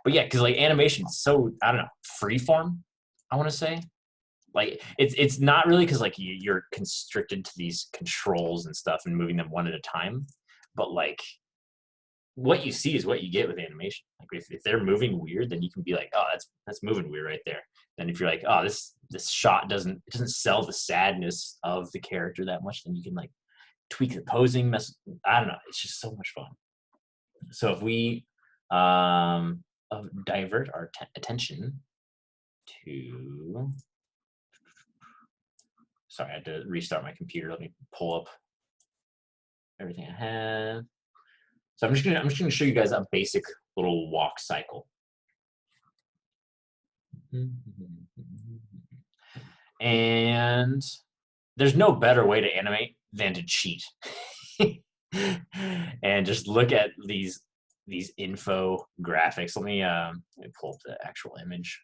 But yeah, because like animation is so, I don't know, freeform, I want to say. Like it's not really because like you're constricted to these controls and stuff and moving them one at a time, but like what you see is what you get with animation. Like if they're moving weird, then you can be like, oh, that's moving weird right there. Then if you're like, oh, this shot doesn't sell the sadness of the character that much, then you can like tweak the posing. I don't know. It's just so much fun. So if we divert our attention to, sorry, I had to restart my computer. Let me pull up everything I have. So I'm just gonna show you guys a basic little walk cycle. And there's no better way to animate than to cheat. And just look at these infographics. Let me pull up the actual image.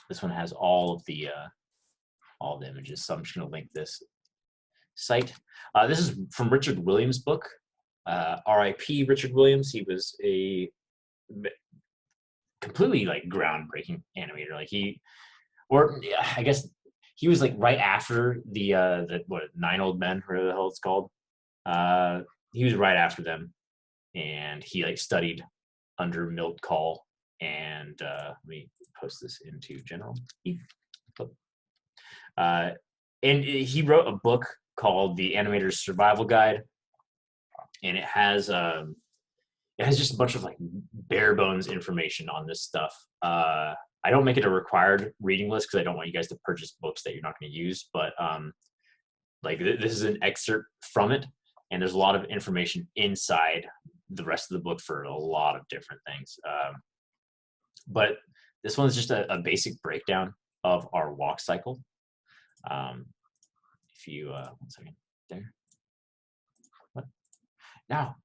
This one has all the images, so I'm just going to link this site. This is from Richard Williams' book, R.I.P. Richard Williams. He was a completely like groundbreaking animator. Like I guess he was like right after the Nine Old Men, whatever the hell it's called. He was right after them, and he like studied under Milt Kahl. And let me post this into general. And he wrote a book called The Animator's Survival Guide, and it has just a bunch of like bare bones information on this stuff. I don't make it a required reading list because I don't want you guys to purchase books that you're not going to use, but like this is an excerpt from it, and there's a lot of information inside the rest of the book for a lot of different things. But this one is just a basic breakdown of our walk cycle. If you, 1 second, there. What? Now.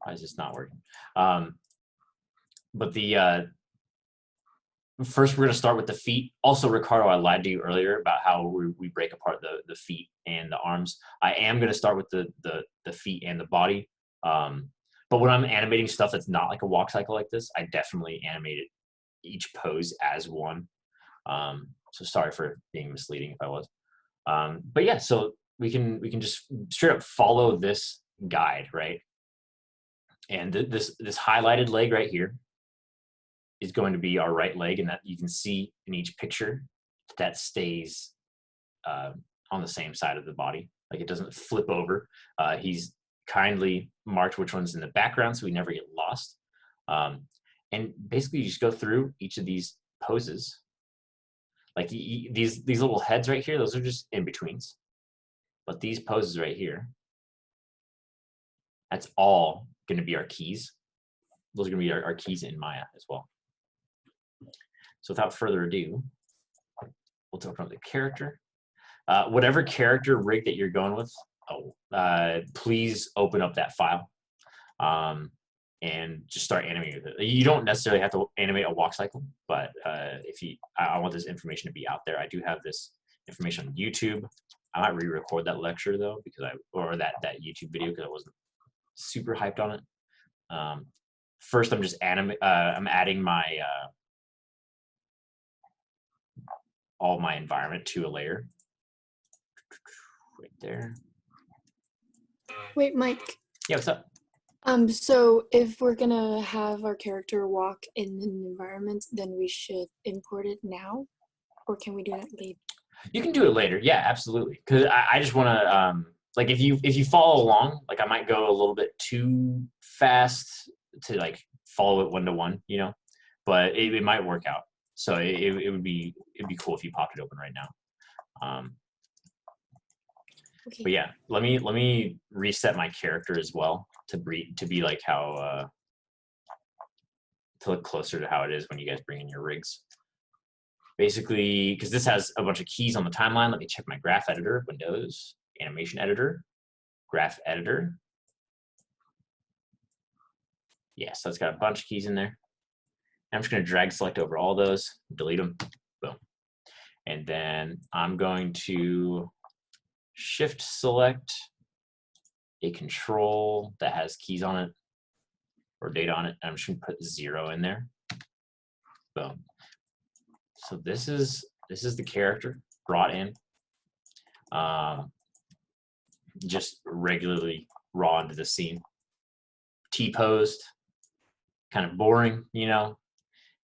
Why is this not working? But first we're going to start with the feet. Also, Ricardo, I lied to you earlier about how we break apart the feet and the arms. I am going to start with the feet and the body. But when I'm animating stuff that's not like a walk cycle like this, I definitely animate each pose as one. So sorry for being misleading if I was. But yeah, so we can just straight up follow this guide, right? And this highlighted leg right here is going to be our right leg, and that you can see in each picture that stays on the same side of the body. Like it doesn't flip over. He's kindly marked which one's in the background so we never get lost. And basically you just go through each of these poses. Like these little heads right here, those are just in-betweens. But these poses right here, that's all going to be our keys. Those are going to be our keys in Maya as well. So without further ado, we'll open up the character. Whatever character rig that you're going with, please open up that file and just start animating with it. You don't necessarily have to animate a walk cycle, but I want this information to be out there. I do have this information on YouTube. I might re-record that lecture though, or that YouTube video because I wasn't super hyped on it. First, I'm just I'm adding my all my environment to a layer right there. Wait, Mike. Yeah, what's up? So if we're gonna have our character walk in an environment, then we should import it now, or can we do that later? You can do it later. Yeah, absolutely. Because I just want to like if you follow along, like I might go a little bit too fast to like follow it one-to-one, you know, but it might work out. So it'd be cool if you popped it open right now. Okay. But yeah, let me reset my character as well to be like how to look closer to how it is when you guys bring in your rigs. Basically, because this has a bunch of keys on the timeline. Let me check my graph editor, Windows, animation editor, graph editor. Yeah, so it's got a bunch of keys in there. I'm just going to drag select over all those, delete them, boom. And then I'm going to shift select a control that has keys on it or data on it. I'm just gonna put 0 in there. Boom. So this is the character brought in, just regularly raw into the scene. T-posed, kind of boring, you know,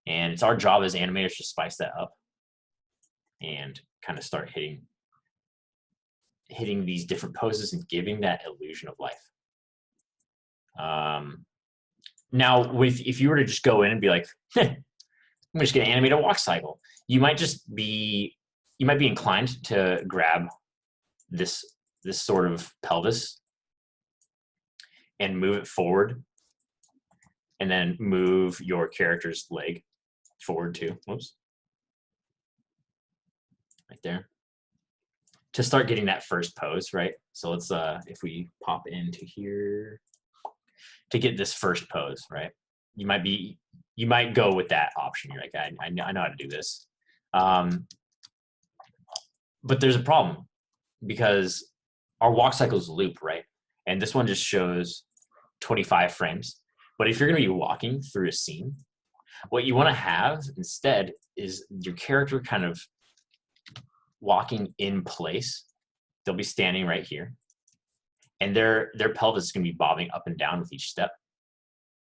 and it's our job as animators to spice that up and kind of start hitting these different poses and giving that illusion of life. Now, if you were to just go in and be like, I'm just gonna animate a walk cycle, you might be inclined to grab this sort of pelvis and move it forward, and then move your character's leg forward too. Whoops. Right there. To start getting that first pose, right? So let's, if we pop into here to get this first pose, right? You might go with that option. You're like, I know how to do this. But there's a problem because our walk cycles loop, right? And this one just shows 25 frames. But if you're going to be walking through a scene, what you want to have instead is your character kind of walking in place. They'll be standing right here, and their pelvis is going to be bobbing up and down with each step.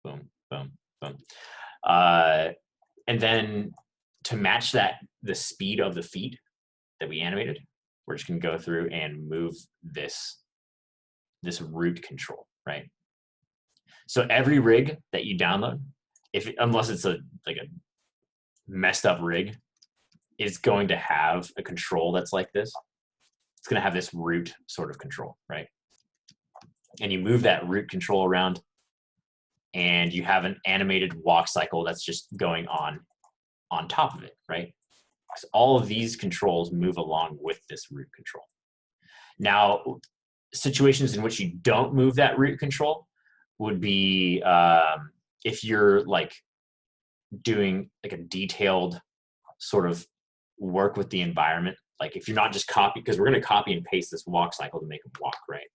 Boom, boom, boom. And then to match the speed of the feet that we animated, we're just going to go through and move this root control, right? So every rig that you download, unless it's like a messed up rig, is going to have a control that's like this. It's going to have this root sort of control, right? And you move that root control around, and you have an animated walk cycle that's just going on top of it, right? So all of these controls move along with this root control. Now, situations in which you don't move that root control would be if you're like doing like a detailed sort of work with the environment. Like if you're not just copy, because we're going to copy and paste this walk cycle to make them walk, right?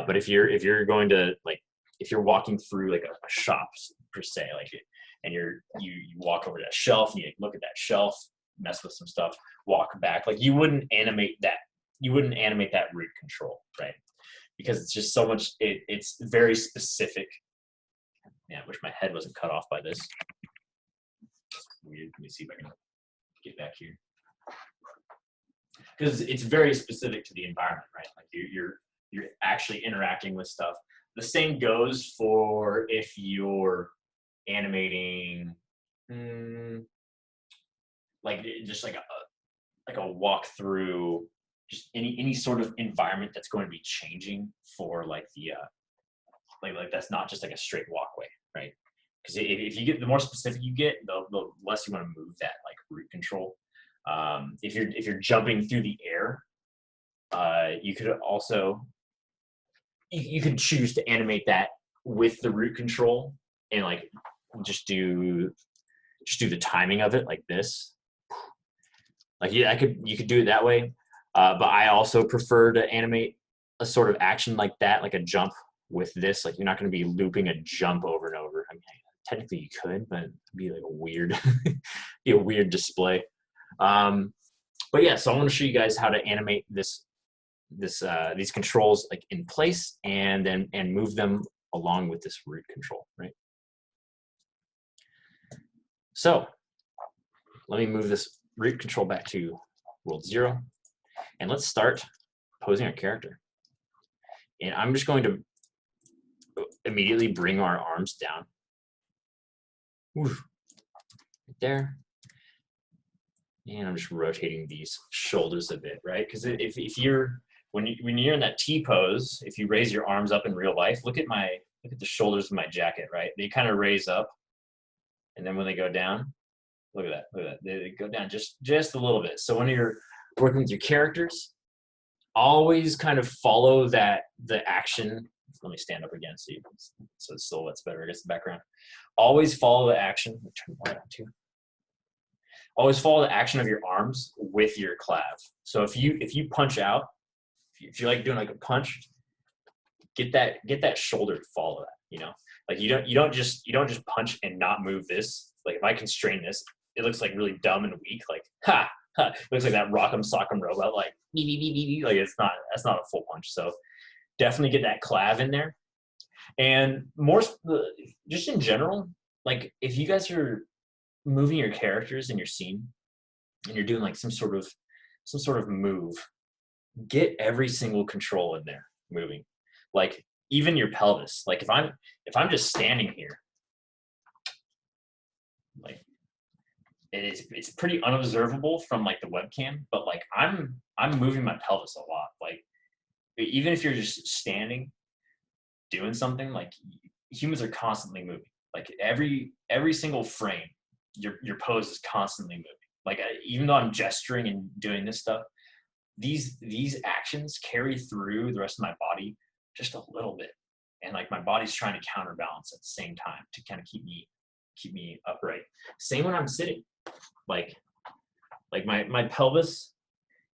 But if you're going to, like, if you're walking through like a shop per se, like, and you walk over to that shelf and you look at that shelf, mess with some stuff, walk back, like you wouldn't animate that root control, right? Because it's just so much, it's very specific. Yeah, I wish my head wasn't cut off by this. It's weird. Let me see if I can get back here. Because it's very specific to the environment, right? Like you're actually interacting with stuff. The same goes for if you're animating, like just like a walk through, just any sort of environment that's going to be changing for like the like that's not just like a straight walkway, right? Because if you get, the more specific you get, the less you want to move that like root control. If you're jumping through the air, you could also you could choose to animate that with the root control and like just do the timing of it like this. Like yeah, you could do it that way. But I also prefer to animate a sort of action like that, like a jump with this. Like you're not going to be looping a jump over and over. I mean, technically you could, but it'd be like be a weird display. But yeah, so I want to show you guys how to animate these controls like in place and move them along with this root control, right? So let me move this root control back to world 0. And let's start posing our character. And I'm just going to immediately bring our arms down. Right there. And I'm just rotating these shoulders a bit, right? Because if you're, when you're in that T pose, if you raise your arms up in real life, look at the shoulders of my jacket, right? They kind of raise up. And then when they go down, look at that. They go down just a little bit. So when you're working with your characters, always kind of follow the action. Let me stand up again so the silhouette's better against the background. Always follow the action. Turn the light on too. Always follow the action of your arms with your clav. So if you punch out, if you like doing like a punch, get that shoulder to follow that, you know? Like you don't just punch and not move this. Like if I constrain this, it looks like really dumb and weak, like ha ha. It looks like that rock'em sock'em robot, like beep, beep, beep, beep, beep. Like that's not a full punch. So definitely get that clav in there. And more just in general, like if you guys are moving your characters in your scene and you're doing like some sort of move, get every single control in there moving. Like even your pelvis. Like if I'm just standing here, like it's pretty unobservable from like the webcam, but like I'm moving my pelvis a lot. Like even if you're just standing doing something, like humans are constantly moving. Like every single frame, your pose is constantly moving. Like even though I'm gesturing and doing this stuff, these actions carry through the rest of my body just a little bit, and like my body's trying to counterbalance at the same time to kind of keep me upright. Same when I'm sitting. Like my pelvis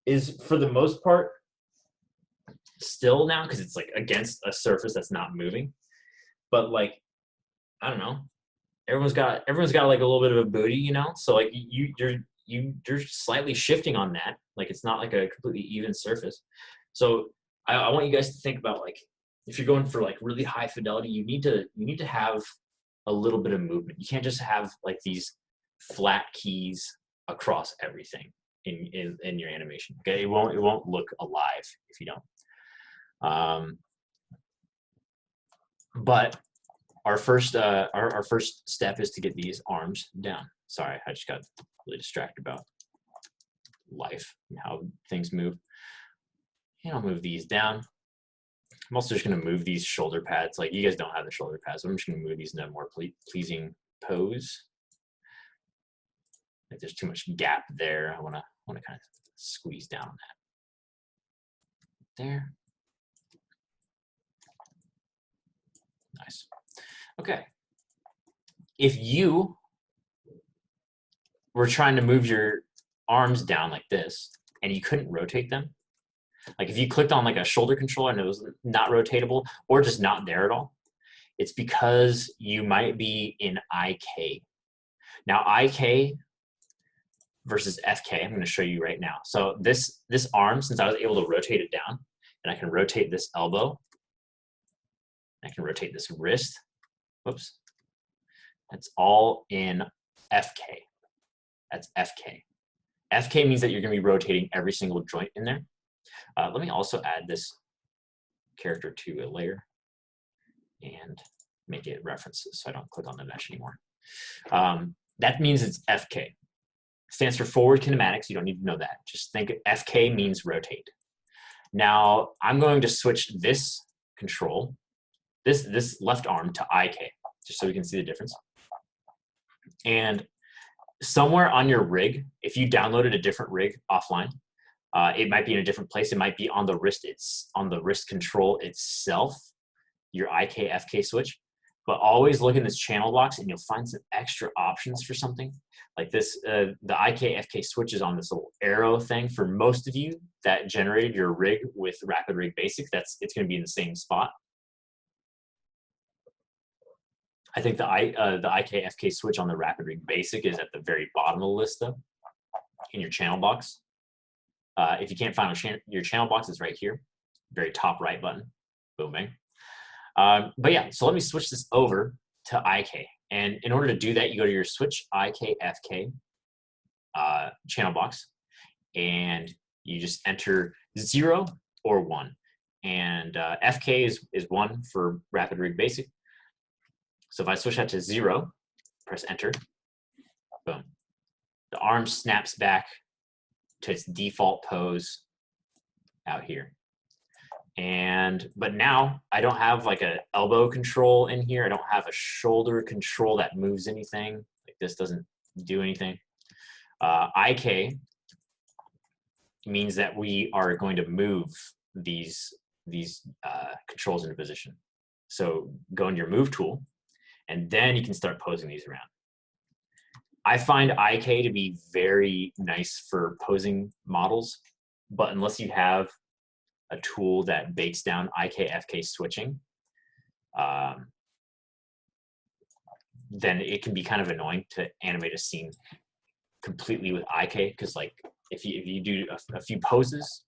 is for the most part still now because it's like against a surface that's not moving. But like I don't know, everyone's got like a little bit of a booty, you know. So like you're slightly shifting on that. Like it's not like a completely even surface. So I want you guys to think about like if you're going for like really high fidelity, you need to have a little bit of movement. You can't just have like these flat keys across everything in your animation. Okay, it won't look alive if you don't. But our first step is to get these arms down. Sorry, I just got really distracted about life and how things move. And I'll move these down. I'm also just going to move these shoulder pads. Like you guys don't have the shoulder pads, so I'm just going to move these in a more pleasing pose. Like there's too much gap there. I want to kind of squeeze down on that. There. Nice. Okay. If you were trying to move your arms down like this and you couldn't rotate them, like if you clicked on like a shoulder control and it was not rotatable or just not there at all, it's because you might be in IK. Now IK versus FK, I'm going to show you right now. So this arm, since I was able to rotate it down, and I can rotate this elbow, I can rotate this wrist, whoops, that's all in FK. That's FK. FK means that you're going to be rotating every single joint in there. Let me also add this character to a layer and make it references so I don't click on the mesh anymore. That means it's FK. Stands for forward kinematics. You don't need to know that. Just think FK means rotate. Now I'm going to switch this control, this left arm to IK, just so we can see the difference. And somewhere on your rig, if you downloaded a different rig offline, it might be in a different place. It might be on the wrist. It's on the wrist control itself, your IK FK switch. But always look in this channel box and you'll find some extra options for something like this. The IK FK switch is on this little arrow thing. For most of you that generated your rig with Rapid Rig Basic, it's going to be in the same spot. I think the IK FK switch on the Rapid Rig Basic is at the very bottom of the list though, in your channel box. If you can't find your channel box, it's right here, very top right button, boom, bang. But yeah, so let me switch this over to IK. And in order to do that, you go to your switch IK FK channel box, and you just enter 0 or 1. And FK is 1 for Rapid Rig Basic. So if I switch that to 0, press enter, boom. The arm snaps back to its default pose out here. But now I don't have like an elbow control in here. I don't have a shoulder control that moves anything. Like this doesn't do anything. IK means that we are going to move these controls into position. So go into your move tool, and then you can start posing these around. I find IK to be very nice for posing models, but unless you have a tool that bakes down IK, FK switching, then it can be kind of annoying to animate a scene completely with IK, because like if you do a few poses,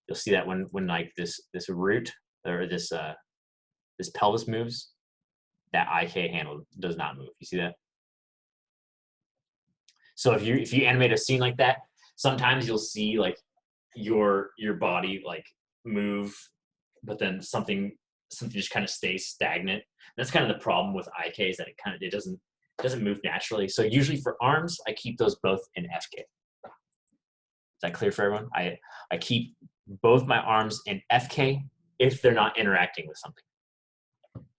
you'll see that when like this root or this pelvis moves, that IK handle does not move. You see that? So if you animate a scene like that, sometimes you'll see like your body like move, but then something just kind of stays stagnant. That's kind of the problem with IK, is that it doesn't move naturally. So usually for arms, I keep those both in FK. Is that clear for everyone? I keep both my arms in FK if they're not interacting with something.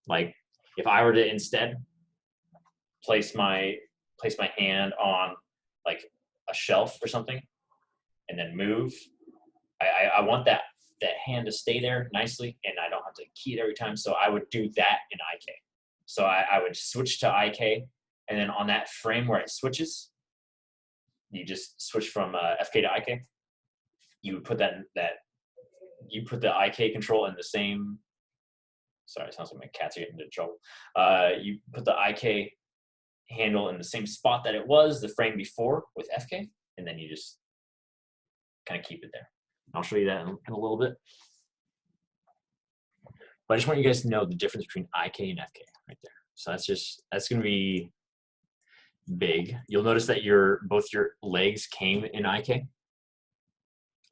Like if I were to instead place my hand on like a shelf or something and then move, I want that hand to stay there nicely, and I don't have to key it every time. So I would do that in IK. So I would switch to IK, and then on that frame where it switches, you just switch from FK to IK. You would put you put the IK control in the same. Sorry, it sounds like my cats are getting into trouble. You put the IK handle in the same spot that it was the frame before with FK, and then you just kind of keep it there. I'll show you that in a little bit. But I just want you guys to know the difference between IK and FK right there. So that's going to be big. You'll notice that both your legs came in IK,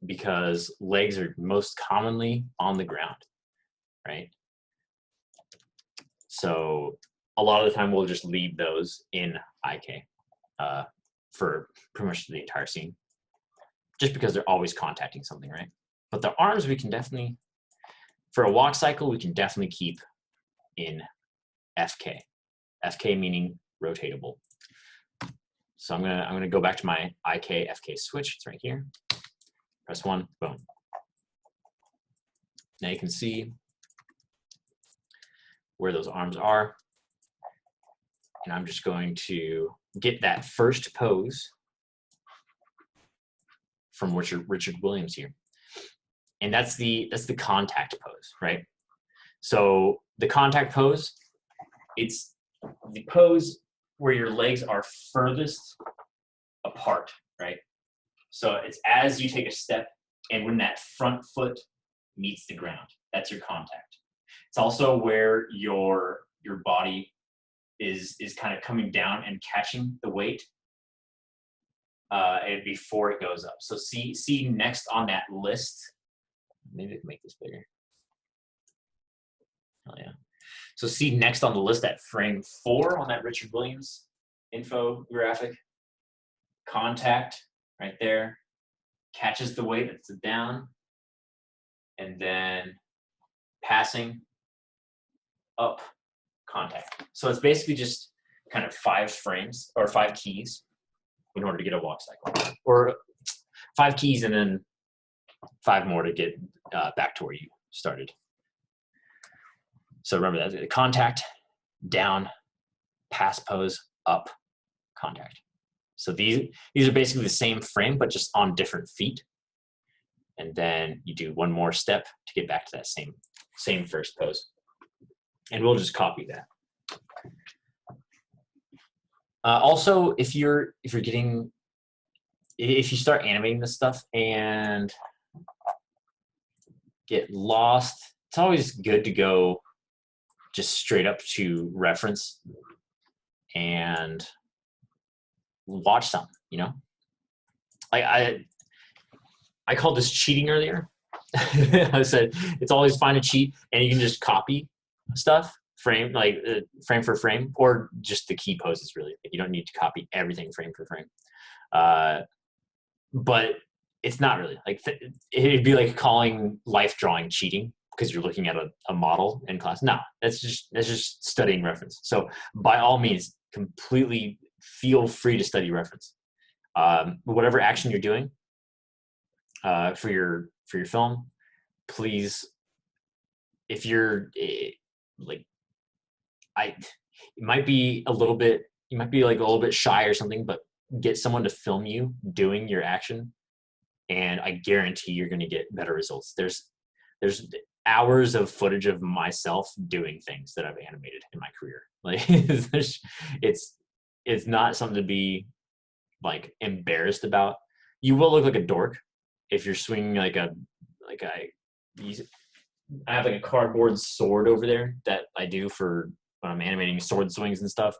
because legs are most commonly on the ground, right? So a lot of the time we'll just leave those in IK for pretty much the entire scene, just because they're always contacting something, right? But the arms we can definitely, for a walk cycle, we can definitely keep in FK. FK meaning rotatable. So I'm gonna go back to my IK FK switch. It's right here. Press 1, boom. Now you can see where those arms are. And I'm just going to get that first pose from Richard Williams here. And that's the contact pose, right? So the contact pose, it's the pose where your legs are furthest apart, right? So it's as you take a step and when that front foot meets the ground, that's your contact. It's also where your body is kind of coming down and catching the weight and before it goes up. So see next on that list. Maybe I can make this bigger. Oh yeah. So see next on the list at frame 4 on that Richard Williams infographic. Contact right there, catches the weight, it's down, and then passing up, contact. So it's basically just kind of 5 frames or 5 keys in order to get a walk cycle, or 5 keys and then 5 more to get back to where you started. So remember that: contact, down, pass pose, up, contact. So these are basically the same frame, but just on different feet. And then you do one more step to get back to that same first pose. And we'll just copy that. Also, if you start animating this stuff and get lost, it's always good to go just straight up to reference and watch something, you know? I called this cheating earlier. I said it's always fine to cheat, and you can just copy stuff frame for frame, or just the key poses. Really, you don't need to copy everything frame for frame. But it's not really like it'd be like calling life drawing cheating because you're looking at a model in class. No, that's just studying reference. So by all means, completely feel free to study reference. Whatever action you're doing for your film, please, if you're like, you might be like a little bit shy or something, but get someone to film you doing your action, and I guarantee you're going to get better results. there's hours of footage of myself doing things that I've animated in my career. Like it's not something to be like embarrassed about. You will look like a dork if you're swinging like a I have like a cardboard sword over there that I do for when I'm animating sword swings and stuff.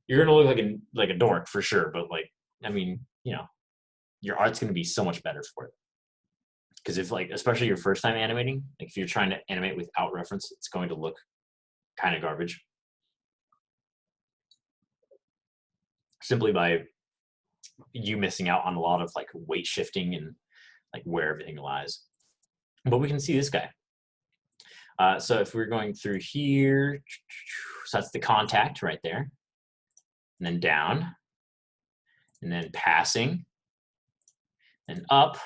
You're gonna look like a dork for sure, but like I mean, you know, your art's gonna be so much better for it. Because if like especially your first time animating, like if you're trying to animate without reference, it's going to look kind of garbage. Simply by you missing out on a lot of like weight shifting and like where everything lies. But we can see this guy. So if we're going through here, so that's the contact right there, and then down, and then passing, and up,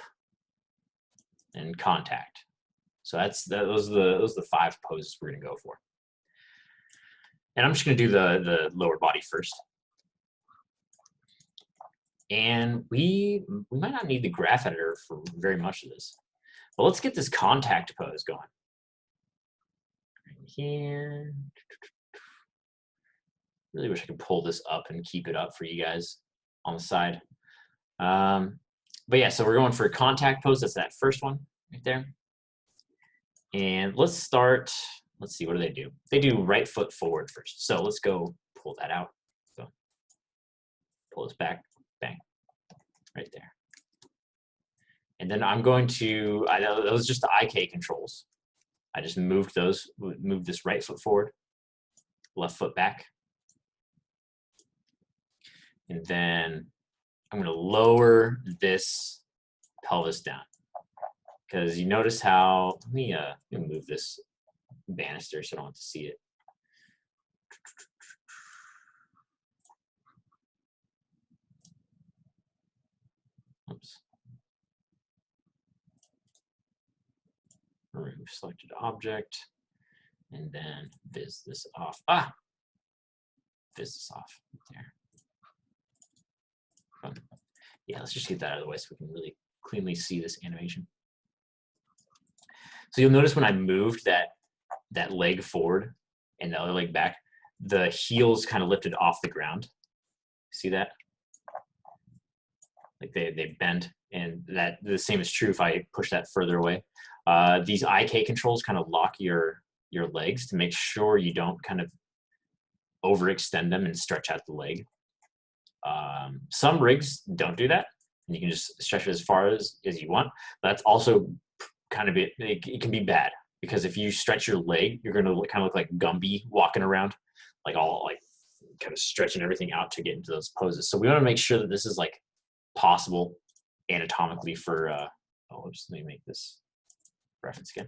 and contact. So those are the 5 poses we're gonna go for. And I'm just gonna do the lower body first. And we might not need the graph editor for very much of this. But let's get this contact pose going. Right here. Really wish I could pull this up and keep it up for you guys on the side. But yeah, so we're going for a contact pose. That's that first one right there. And let's start, let's see, what do? They do right foot forward first. So let's go pull that out. So pull this back, bang, right there. And then I'm going to, I know those are just the IK controls. I just moved this right foot forward, left foot back. And then I'm gonna lower this pelvis down. Because you notice how, let me move this banister so I don't have to see it. Oops. Remove selected object, and then viz this off. Viz this off there. Yeah, let's just get that out of the way so we can really cleanly see this animation. So you'll notice when I moved that leg forward and the other leg back, the heels kind of lifted off the ground. See that? Like they bend, and that the same is true if I push that further away. These IK controls kind of lock your legs to make sure you don't kind of overextend them and stretch out the leg. Some rigs don't do that, and you can just stretch it as far as you want. But that's also kind of it can be bad, because if you stretch your leg, you're going to kind of look like Gumby walking around, like all like kind of stretching everything out to get into those poses. So we want to make sure that this is like possible anatomically for oops, let me make this reference again.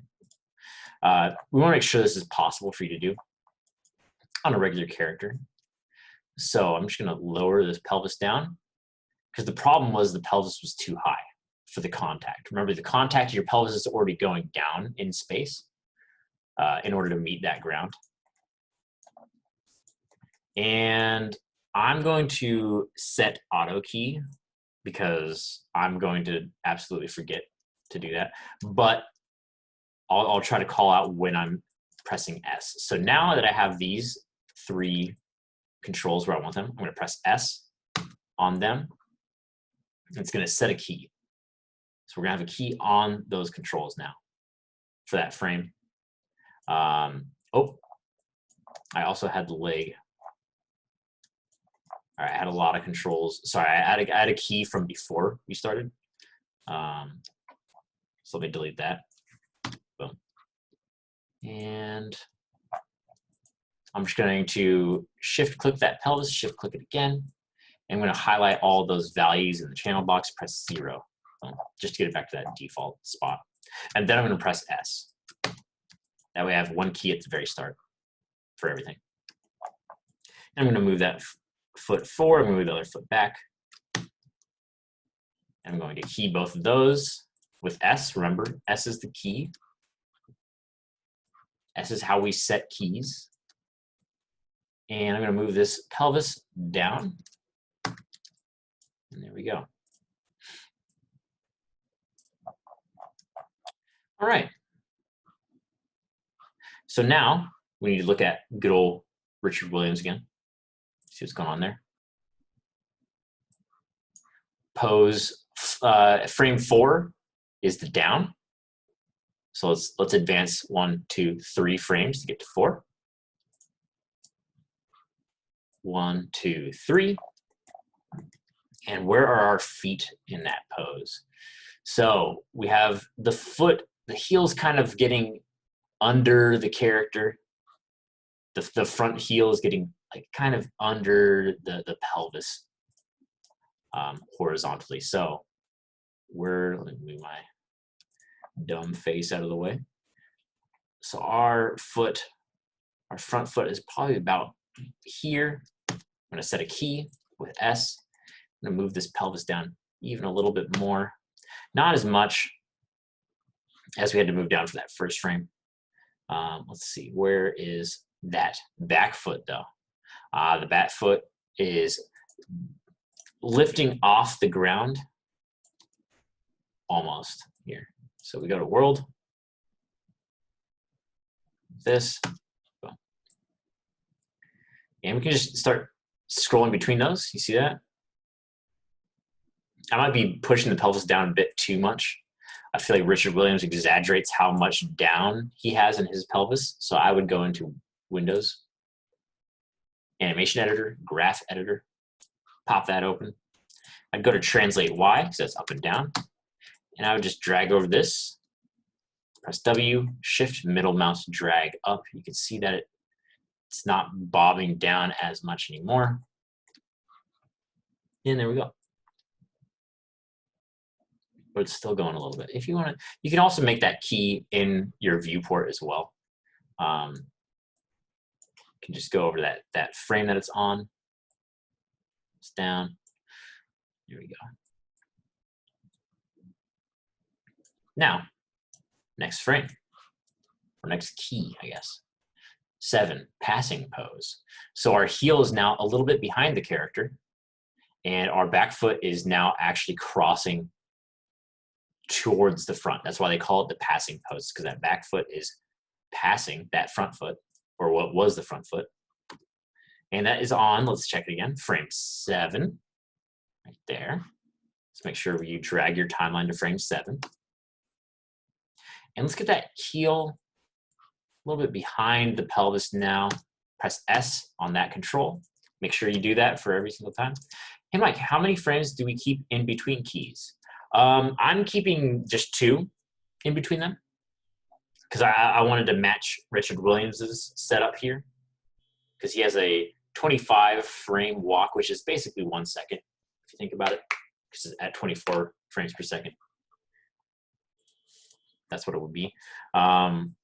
We want to make sure this is possible for you to do on a regular character. So I'm just going to lower this pelvis down, because the problem was the pelvis was too high for the contact. Remember, the contact, your pelvis is already going down in space in order to meet that ground. And I'm going to set auto key, because I'm going to absolutely forget to do that. But I'll try to call out when I'm pressing S. So now that I have these 3 controls where I want them, I'm going to press S on them. It's going to set a key. So we're going to have a key on those controls now for that frame. Oh, I also had the leg. All right, I had a lot of controls. Sorry, I had a key from before we started. So let me delete that. Boom. And I'm just going to shift click that pelvis, shift click it again. And I'm going to highlight all those values in the channel box, press 0, just to get it back to that default spot. And then I'm going to press S. That way I have 1 key at the very start for everything. And I'm going to move that foot forward, I'm going to move the other foot back. And I'm going to key both of those with S. Remember, S is the key. S is how we set keys. And I'm going to move this pelvis down. And there we go. All right. So now we need to look at good old Richard Williams again. See what's going on there. Pose frame 4 is the down. So let's advance 1, 2, 3 frames to get to 4. 1, 2, 3. And where are our feet in that pose? So we have the foot, the heel's kind of getting under the character. The front heel is getting like kind of under the pelvis horizontally. So let me move my dumb face out of the way. So our front foot is probably about here. I'm gonna set a key with S. I'm gonna move this pelvis down even a little bit more. Not as much as we had to move down for that first frame. Let's see, where is that back foot though? The back foot is lifting off the ground almost here. So we go to world, this, boom. And we can just start scrolling between those. You see that? I might be pushing the pelvis down a bit too much. I feel like Richard Williams exaggerates how much down he has in his pelvis. So I would go into Windows, Animation Editor, Graph Editor, pop that open. I'd go to Translate Y, because that's up and down. And I would just drag over this, press W, Shift, middle mouse, drag up. You can see that it's not bobbing down as much anymore. And there we go. But it's still going a little bit. If you want to, you can also make that key in your viewport as well. You can just go over that frame that it's on. It's down. Here we go. Now, next frame, or next key, I guess. 7, passing pose. So our heel is now a little bit behind the character, and our back foot is now actually crossing towards the front. That's why they call it the passing pose, because that back foot is passing that front foot, or what was the front foot. And that is on, let's check it again, frame 7, right there. Let's make sure you drag your timeline to frame 7. And let's get that heel a little bit behind the pelvis now. Press S on that control. Make sure you do that for every single time. Hey, Mike, how many frames do we keep in between keys? I'm keeping just 2 in between them because I wanted to match Richard Williams's setup here because he has a 25 frame walk, which is basically 1 second, if you think about it, because it's at 24 frames per second. That's what it would be. And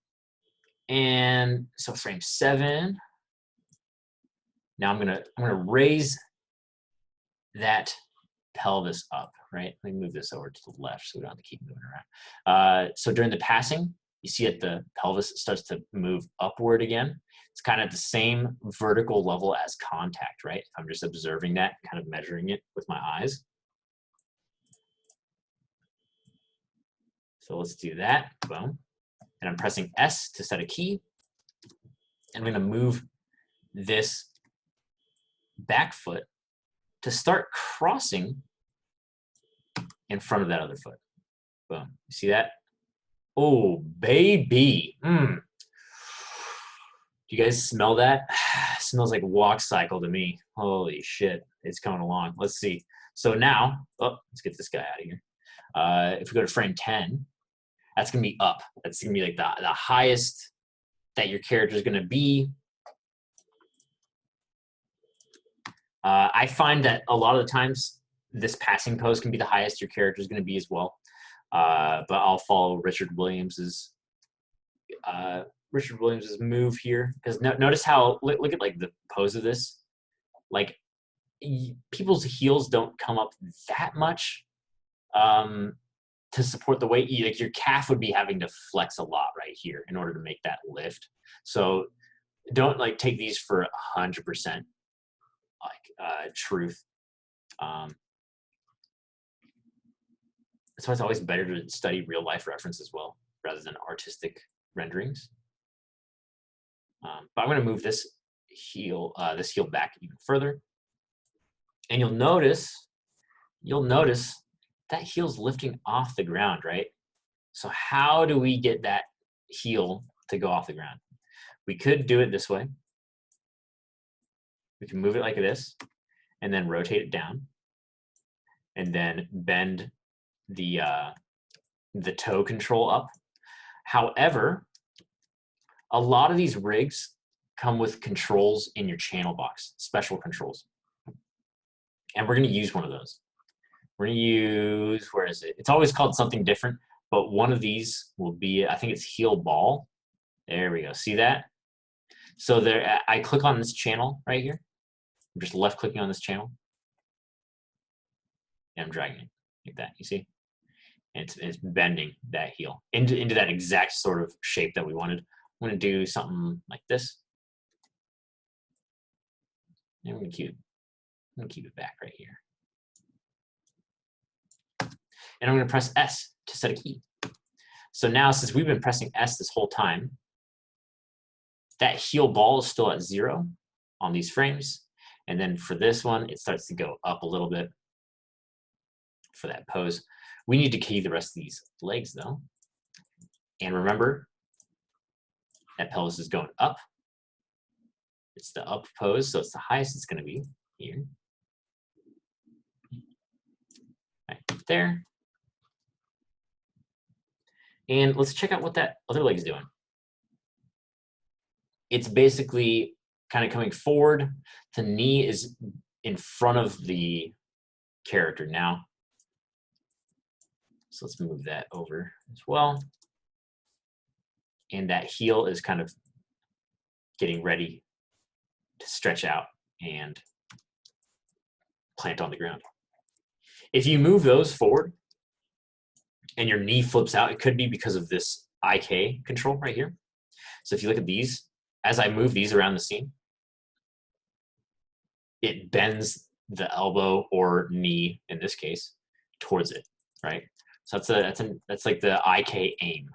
so frame 7. Now I'm gonna raise that pelvis up, right? Let me move this over to the left so we don't have to keep moving around. So during the passing, you see that the pelvis starts to move upward again. It's kind of at the same vertical level as contact, right? I'm just observing that, kind of measuring it with my eyes. So let's do that, boom. And I'm pressing S to set a key. And I'm gonna move this back foot to start crossing in front of that other foot. Boom, you see that? Oh, baby. Do you guys smell that? It smells like walk cycle to me. Holy shit, it's coming along. Let's see. So now, let's get this guy out of here. If we go to frame 10, that's gonna be up. That's gonna be like the highest that your character is gonna be. I find that a lot of the times this passing pose can be the highest your character is gonna be as well. But I'll follow Richard Williams's move here because notice how look at like the pose of this. Like people's heels don't come up that much. To support the weight, like your calf would be having to flex a lot right here in order to make that lift. So don't like take these for 100% like truth. That's why it's always better to study real life reference as well rather than artistic renderings. But I'm going to move this heel back even further. And you'll notice that heel's lifting off the ground, right? So how do we get that heel to go off the ground? We could do it this way. We can move it like this and then rotate it down and then bend the toe control up. However, a lot of these rigs come with controls in your channel box, special controls. And we're going to use one of those. We're going to use, where is it? It's always called something different, but one of these will be, I think it's heel ball. There we go. See that? So there, I click on this channel right here. I'm just left clicking on this channel. And I'm dragging it like that, you see? And it's bending that heel into that exact sort of shape that we wanted. I'm going to do something like this. And I'm going to keep it back right here. And I'm going to press S to set a key. So now, since we've been pressing S this whole time, that heel ball is still at 0 on these frames. And then for this one, it starts to go up a little bit for that pose. We need to key the rest of these legs though. And remember, that pelvis is going up. It's the up pose, so it's the highest it's going to be here. Right there. And let's check out what that other leg's doing. It's basically kind of coming forward. The knee is in front of the character now. So let's move that over as well. And that heel is kind of getting ready to stretch out and plant on the ground. If you move those forward and your knee flips out, it could be because of this IK control right here. So if you look at these, as I move these around the scene, it bends the elbow or knee, in this case, towards it, right? So that's like the IK aim.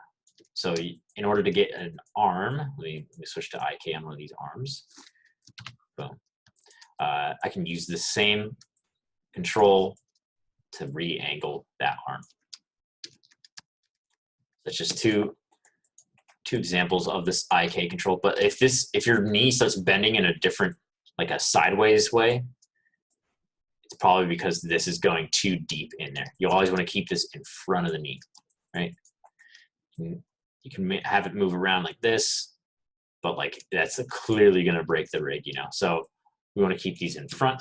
So in order to get an arm, let me switch to IK on one of these arms. Boom. I can use the same control to re-angle that arm. That's just two examples of this IK control. But if your knee starts bending in a different, like a sideways way, it's probably because this is going too deep in there. You always want to keep this in front of the knee, right? You can have it move around like this, but like that's clearly going to break the rig, you know? So we want to keep these in front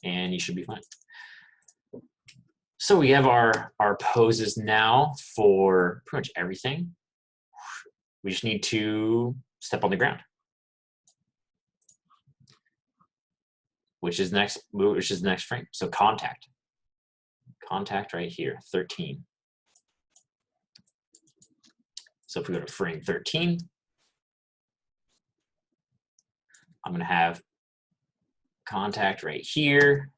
and you should be fine. So we have our poses now for pretty much everything. We just need to step on the ground, which is next frame. So contact right here, 13. So if we go to frame 13, I'm going to have contact right here.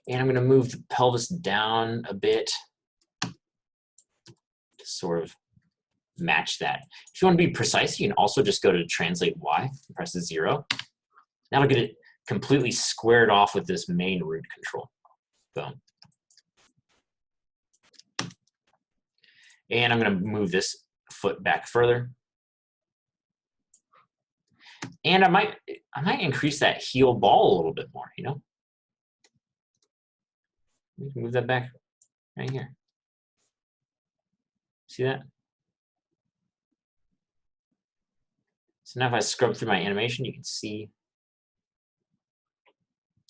And I'm going to move the pelvis down a bit to sort of match that. If you want to be precise, you can also just go to translate Y and press the 0. That'll get it completely squared off with this main root control. Boom. And I'm going to move this foot back further. And I might increase that heel ball a little bit more, you know? We can move that back right here. See that? So now if I scrub through my animation, you can see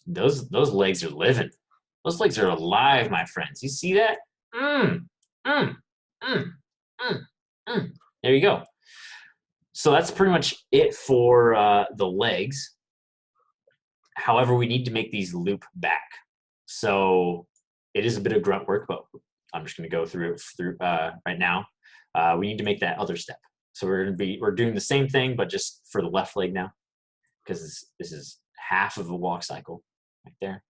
those legs are living. Those legs are alive, my friends. You see that? There you go. So that's pretty much it for the legs. However, we need to make these loop back. So it is a bit of grunt work, but I'm just going to go through it right now. We need to make that other step. So we're doing the same thing, but just for the left leg now, because this is half of a walk cycle right there.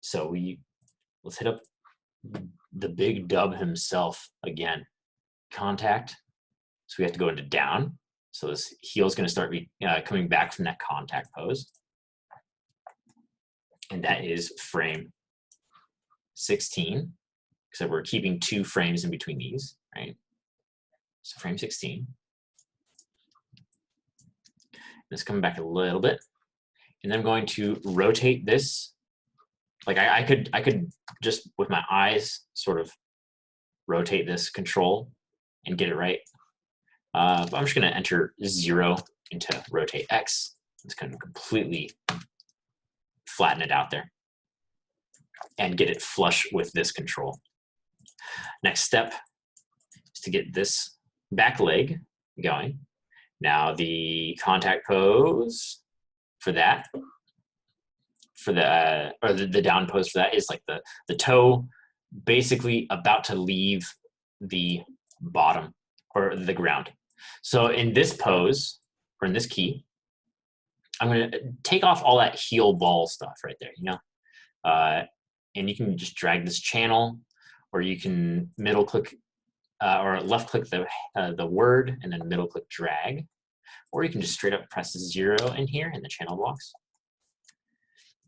So let's hit up the big dub himself again. contact. So we have to go into down. So this heel is going to start coming back from that contact pose. And that is frame 16. So we're keeping 2 frames in between these, right? So frame 16. Let's come back a little bit. And then I'm going to rotate this. Like I could just with my eyes sort of rotate this control and get it right. But I'm just going to enter 0 into rotate X. It's going to completely flatten it out there and get it flush with this control. Next step is to get this back leg going. Now the contact pose for that, for the or the down pose for that is like the toe basically about to leave the bottom or the ground. So in this pose or in this key, I'm going to take off all that heel ball stuff right there, you know, and you can just drag this channel, or you can middle click or left click the word and then middle click drag, or you can just straight up press 0 in here in the channel box.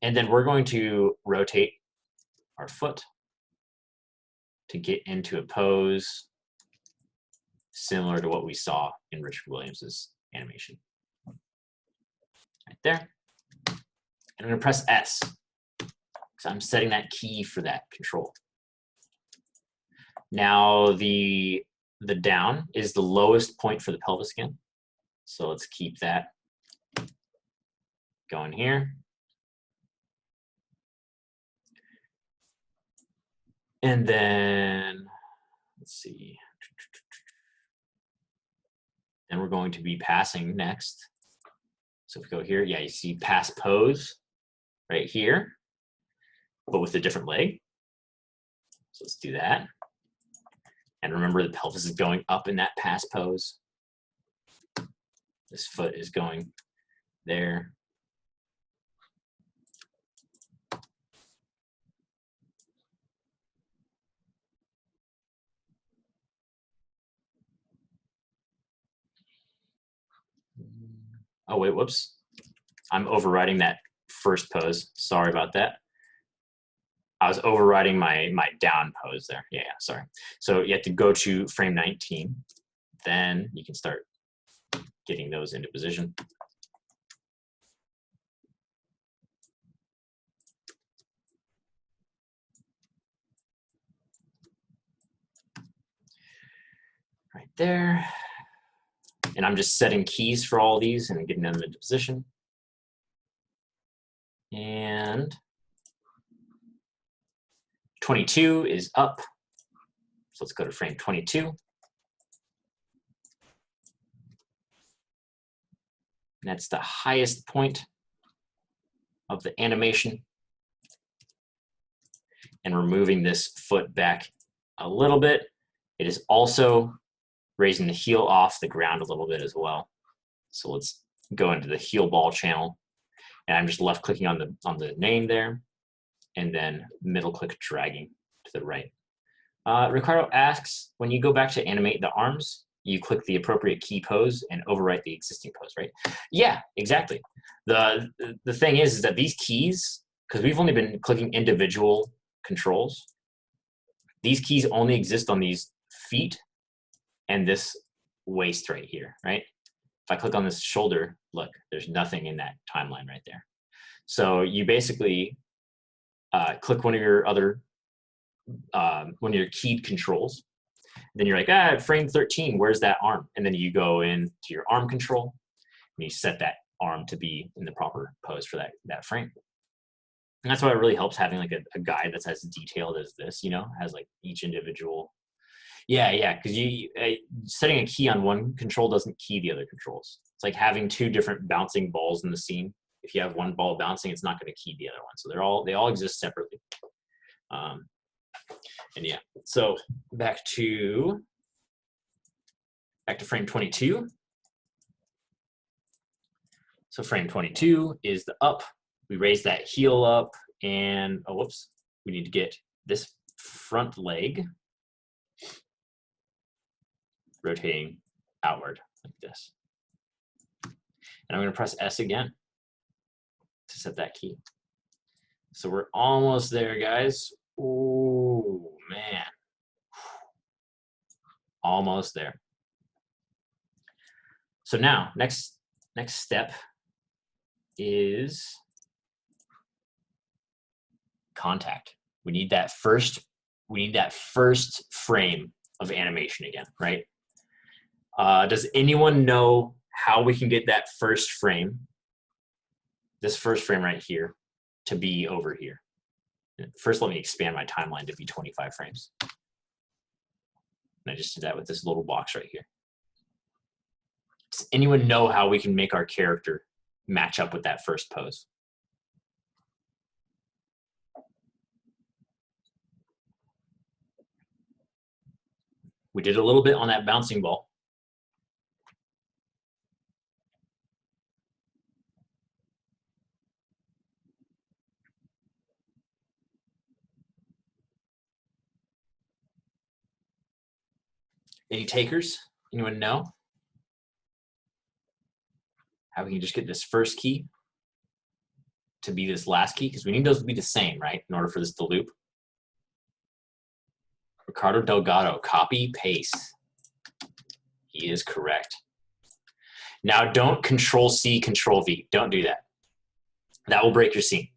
And then we're going to rotate our foot to get into a pose similar to what we saw in Richard Williams's animation. Right there. And I'm going to press S because I'm setting that key for that control. Now the down is the lowest point for the pelvis again. So let's keep that going here. And then, let's see. Then we're going to be passing next. So if we go here, yeah, you see pass pose right here, but with a different leg. So let's do that. And remember, the pelvis is going up in that pass pose. This foot is going there. Oh, wait, whoops. I'm overriding that first pose. Sorry about that. I was overriding my down pose there. Yeah, sorry. So you have to go to frame 19. Then you can start getting those into position. Right there. And I'm just setting keys for all these and getting them into position. And 22 is up. So let's go to frame 22. And that's the highest point of the animation. And we're moving this foot back a little bit. It is also raising the heel off the ground a little bit as well. So let's go into the heel ball channel. And I'm just left clicking on the name there, and then middle click dragging to the right. Ricardo asks, when you go back to animate the arms, you click the appropriate key pose and overwrite the existing pose, right? Yeah, exactly. The thing is that these keys, because we've only been clicking individual controls, these keys only exist on these feet and this waist right here, right? If I click on this shoulder, look, there's nothing in that timeline right there. So you basically click one of your other, one of your keyed controls. Then you're like, frame 13, where's that arm? And then you go into your arm control and you set that arm to be in the proper pose for that frame. And that's why it really helps having like a guide that's as detailed as this, you know, has like each individual. Yeah, because setting a key on one control doesn't key the other controls. It's like having 2 different bouncing balls in the scene. If you have one ball bouncing, it's not going to key the other one. So they all exist separately. And yeah, so back to frame 22. So frame 22 is the up. We raise that heel up, and oh, whoops, we need to get this front leg rotating outward like this. And I'm going to press S again to set that key. So we're almost there, guys. Ooh, man. Almost there. So now, next step is contact. We need that first frame of animation again, right? Does anyone know how we can get that first frame, this first frame right here, to be over here? First, let me expand my timeline to be 25 frames. And I just did that with this little box right here. Does anyone know how we can make our character match up with that first pose? We did a little bit on that bouncing ball. Any takers? Anyone know how we can just get this first key to be this last key? Because we need those to be the same, right, in order for this to loop. Ricardo Delgado, copy, paste. He is correct. Now don't Control-C, Control-V. Don't do that. That will break your scene.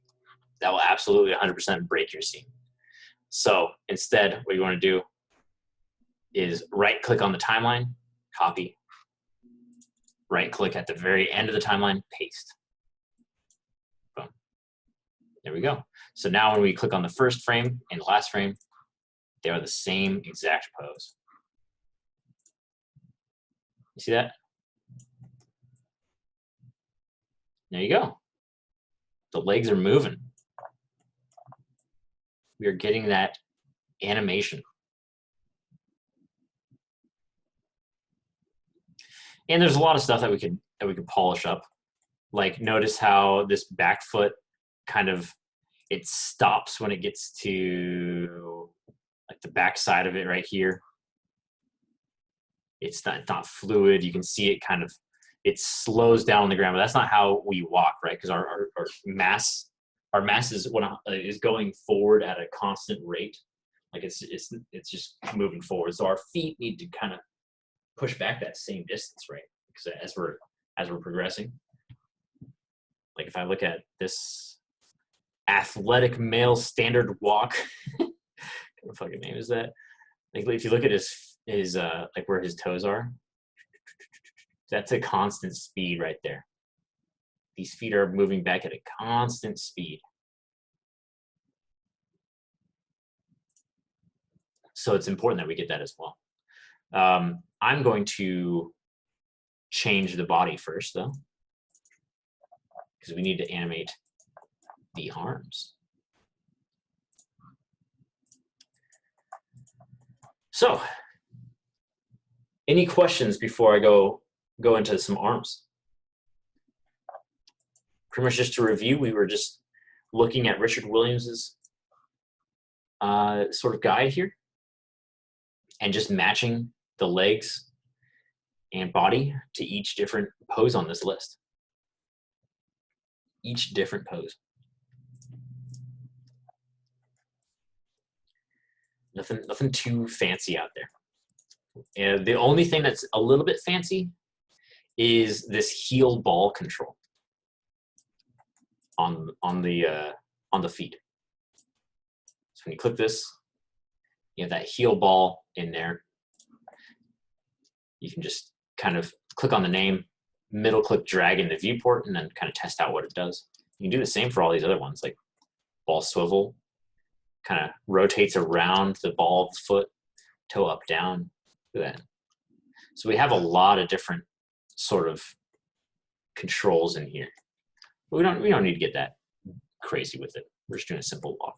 That will absolutely 100% break your scene. So instead, what you want to do is right-click on the timeline, copy. Right-click at the very end of the timeline, paste. Boom. There we go. So now when we click on the first frame and last frame, they are the same exact pose. You see that? There you go. The legs are moving. We are getting that animation. And there's a lot of stuff that we could polish up. Like notice how this back foot kind of, it stops when it gets to like the back side of it right here. It's not fluid. You can see it kind of, it slows down on the ground, but that's not how we walk, right? Because our mass is going forward at a constant rate. Like it's just moving forward. So our feet need to kind of push back that same distance, right? Because as we're progressing. Like if I look at this athletic male standard walk, what the fucking name is that? Like if you look at his like where his toes are, that's a constant speed right there. These feet are moving back at a constant speed. So it's important that we get that as well. I'm going to change the body first though, because we need to animate the arms. So, any questions before I go into some arms? Pretty much just to review, we were just looking at Richard Williams's sort of guide here, and just matching the legs and body to each different pose on this list. Each different pose. Nothing too fancy out there. And the only thing that's a little bit fancy is this heel ball control on the feet. So when you click this, you have that heel ball in there. You can just kind of click on the name, middle click, drag in the viewport, and then kind of test out what it does. You can do the same for all these other ones, like ball swivel, kind of rotates around the ball of the foot, toe up, down. Look at that. So we have a lot of different sort of controls in here. But we don't need to get that crazy with it. We're just doing a simple walk.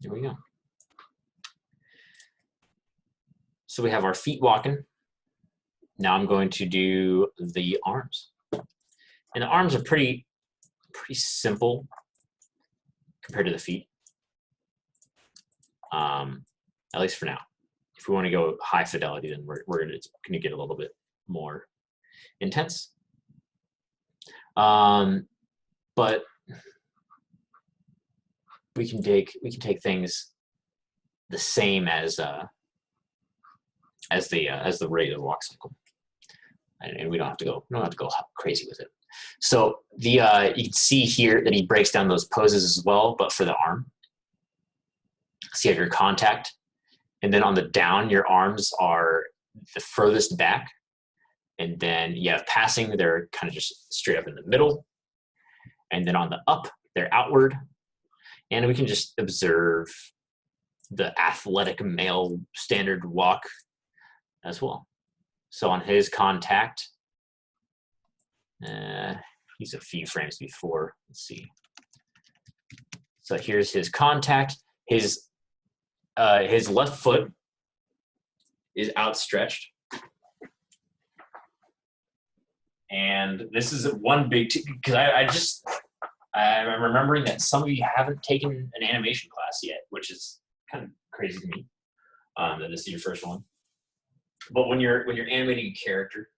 There we go. So we have our feet walking. Now I'm going to do the arms. And the arms are pretty simple compared to the feet. at least for now. If we want to go high fidelity, then we're going to get a little bit more intense. But we can take things the same as the regular walk cycle, and we don't have to go crazy with it. So you can see here that he breaks down those poses as well, but for the arm. So you have your contact, and then on the down, your arms are the furthest back, and then you have passing, they're kind of just straight up in the middle, and then on the up, they're outward, and we can just observe the athletic male standard walk as well. So on his contact, he's a few frames before. Let's see. So here's his contact. His left foot is outstretched, and this is one big because I'm remembering that some of you haven't taken an animation class yet, which is kind of crazy to me that this is your first one. But when you're animating a character,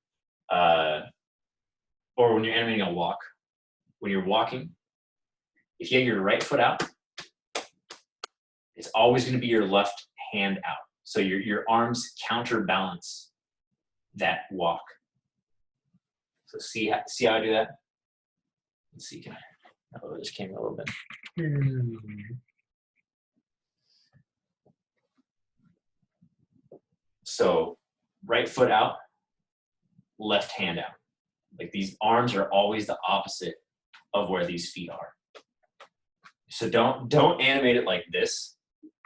or when you're animating a walk, when you're walking, if you have your right foot out, it's always going to be your left hand out. So your arms counterbalance that walk. So see how I do that? Let's see, can I lower this camera a little bit? So right foot out, left hand out. Like these arms are always the opposite of where these feet are. So don't animate it like this.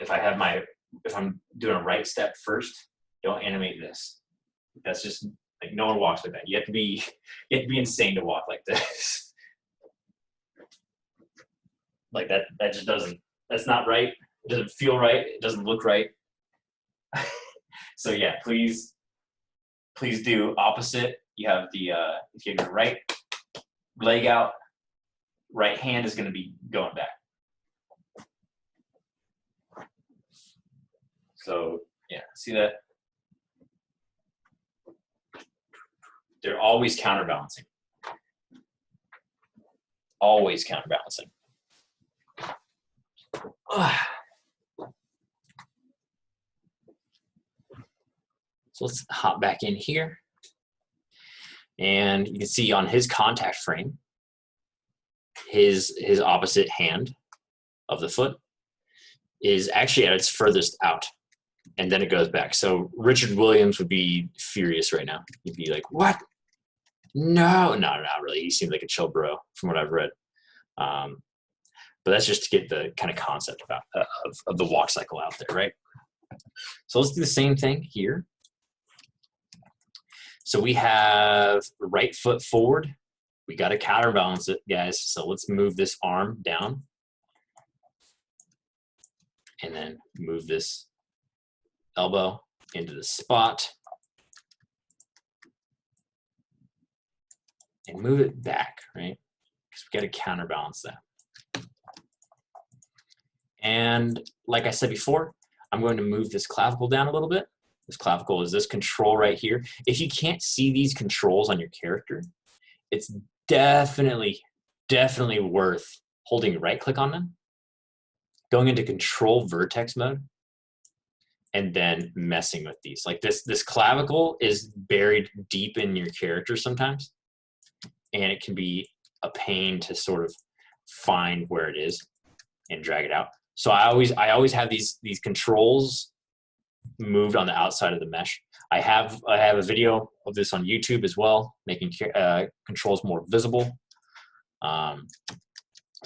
If I'm doing a right step first, don't animate this. That's just like no one walks like that. You have to be insane to walk like this. Like that just doesn't, that's not right. It doesn't feel right. It doesn't look right. So yeah, please do opposite. You have the if you have your right leg out, right hand is going to be going back. So yeah, see that? They're always counterbalancing. Always counterbalancing. So let's hop back in here. And you can see on his contact frame, his opposite hand of the foot is actually at its furthest out. And then it goes back. So Richard Williams would be furious right now. He'd be like, what? No, not really. He seems like a chill bro from what I've read. But that's just to get the kind of concept about of the walk cycle out there, right? So let's do the same thing here. So we have right foot forward. We got to counterbalance it, guys. So let's move this arm down. And then move this elbow into the spot. And move it back, right? Because we got to counterbalance that. And like I said before, I'm going to move this clavicle down a little bit. This clavicle is this control right here. If you can't see these controls on your character, it's definitely worth holding right click on them, going into control vertex mode, and then messing with these. Like this clavicle is buried deep in your character sometimes, and it can be a pain to sort of find where it is and drag it out. So I always have these controls moved on the outside of the mesh. I have a video of this on YouTube as well, making controls more visible. But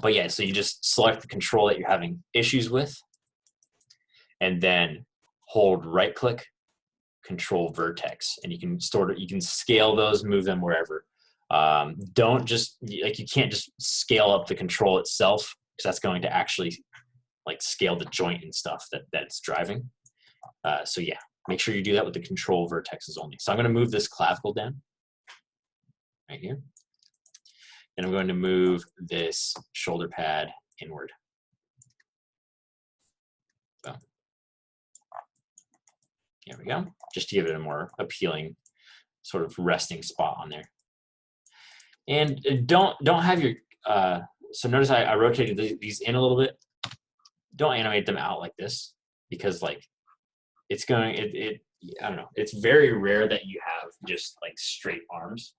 yeah, so you just select the control that you're having issues with, and then hold right click, control vertex, and you can scale those, move them wherever. Don't just, like, you can't just scale up the control itself, because that's going to actually like scale the joint and stuff that it's driving. So yeah, make sure you do that with the control vertexes only. So I'm going to move this clavicle down right here. And I'm going to move this shoulder pad inward. Boom. There we go. Just to give it a more appealing sort of resting spot on there. And don't have your, so notice I rotated these in a little bit. Don't animate them out like this, because like it's going, I don't know, it's very rare that you have just like straight arms.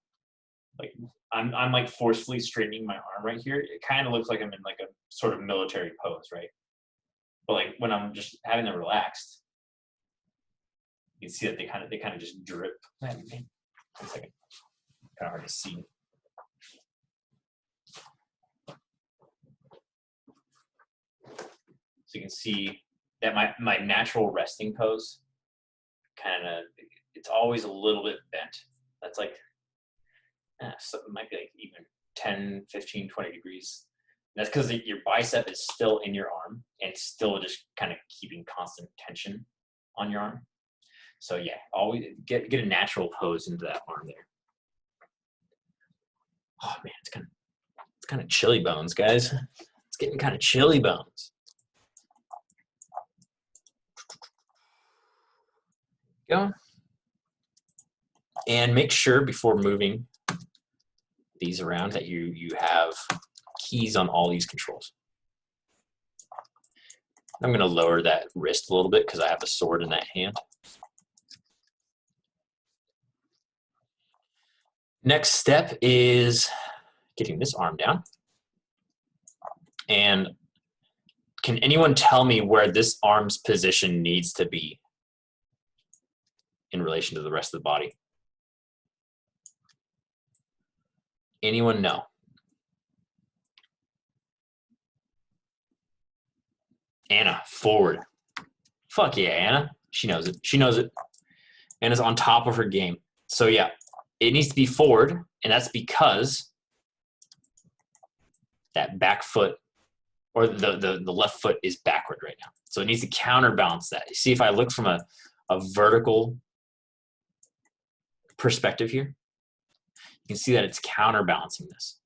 Like I'm like forcefully straightening my arm right here. It kind of looks like I'm in like a sort of military pose, right? But like when I'm just having them relaxed, you can see that they kind of just drip. Man, 1 second. Kind of hard to see. So you can see that my natural resting pose kind of, it's always a little bit bent. That's like, so it might be like even 10, 15, 20 degrees. And that's because your bicep is still in your arm and it's still just kind of keeping constant tension on your arm. So yeah, always get a natural pose into that arm there. Oh man, it's kind of chilly bones, guys. It's getting kind of chilly bones. Go. And make sure before moving these around that you have keys on all these controls. I'm going to lower that wrist a little bit because I have a sword in that hand. Next step is getting this arm down. And can anyone tell me where this arm's position needs to be in relation to the rest of the body? Anyone know? Anna, forward. Fuck yeah, Anna. She knows it. She knows it. Anna's on top of her game. So yeah, it needs to be forward, and that's because that back foot, or the left foot, is backward right now. So it needs to counterbalance that. You see, if I look from a vertical perspective here, you can see that it's counterbalancing this.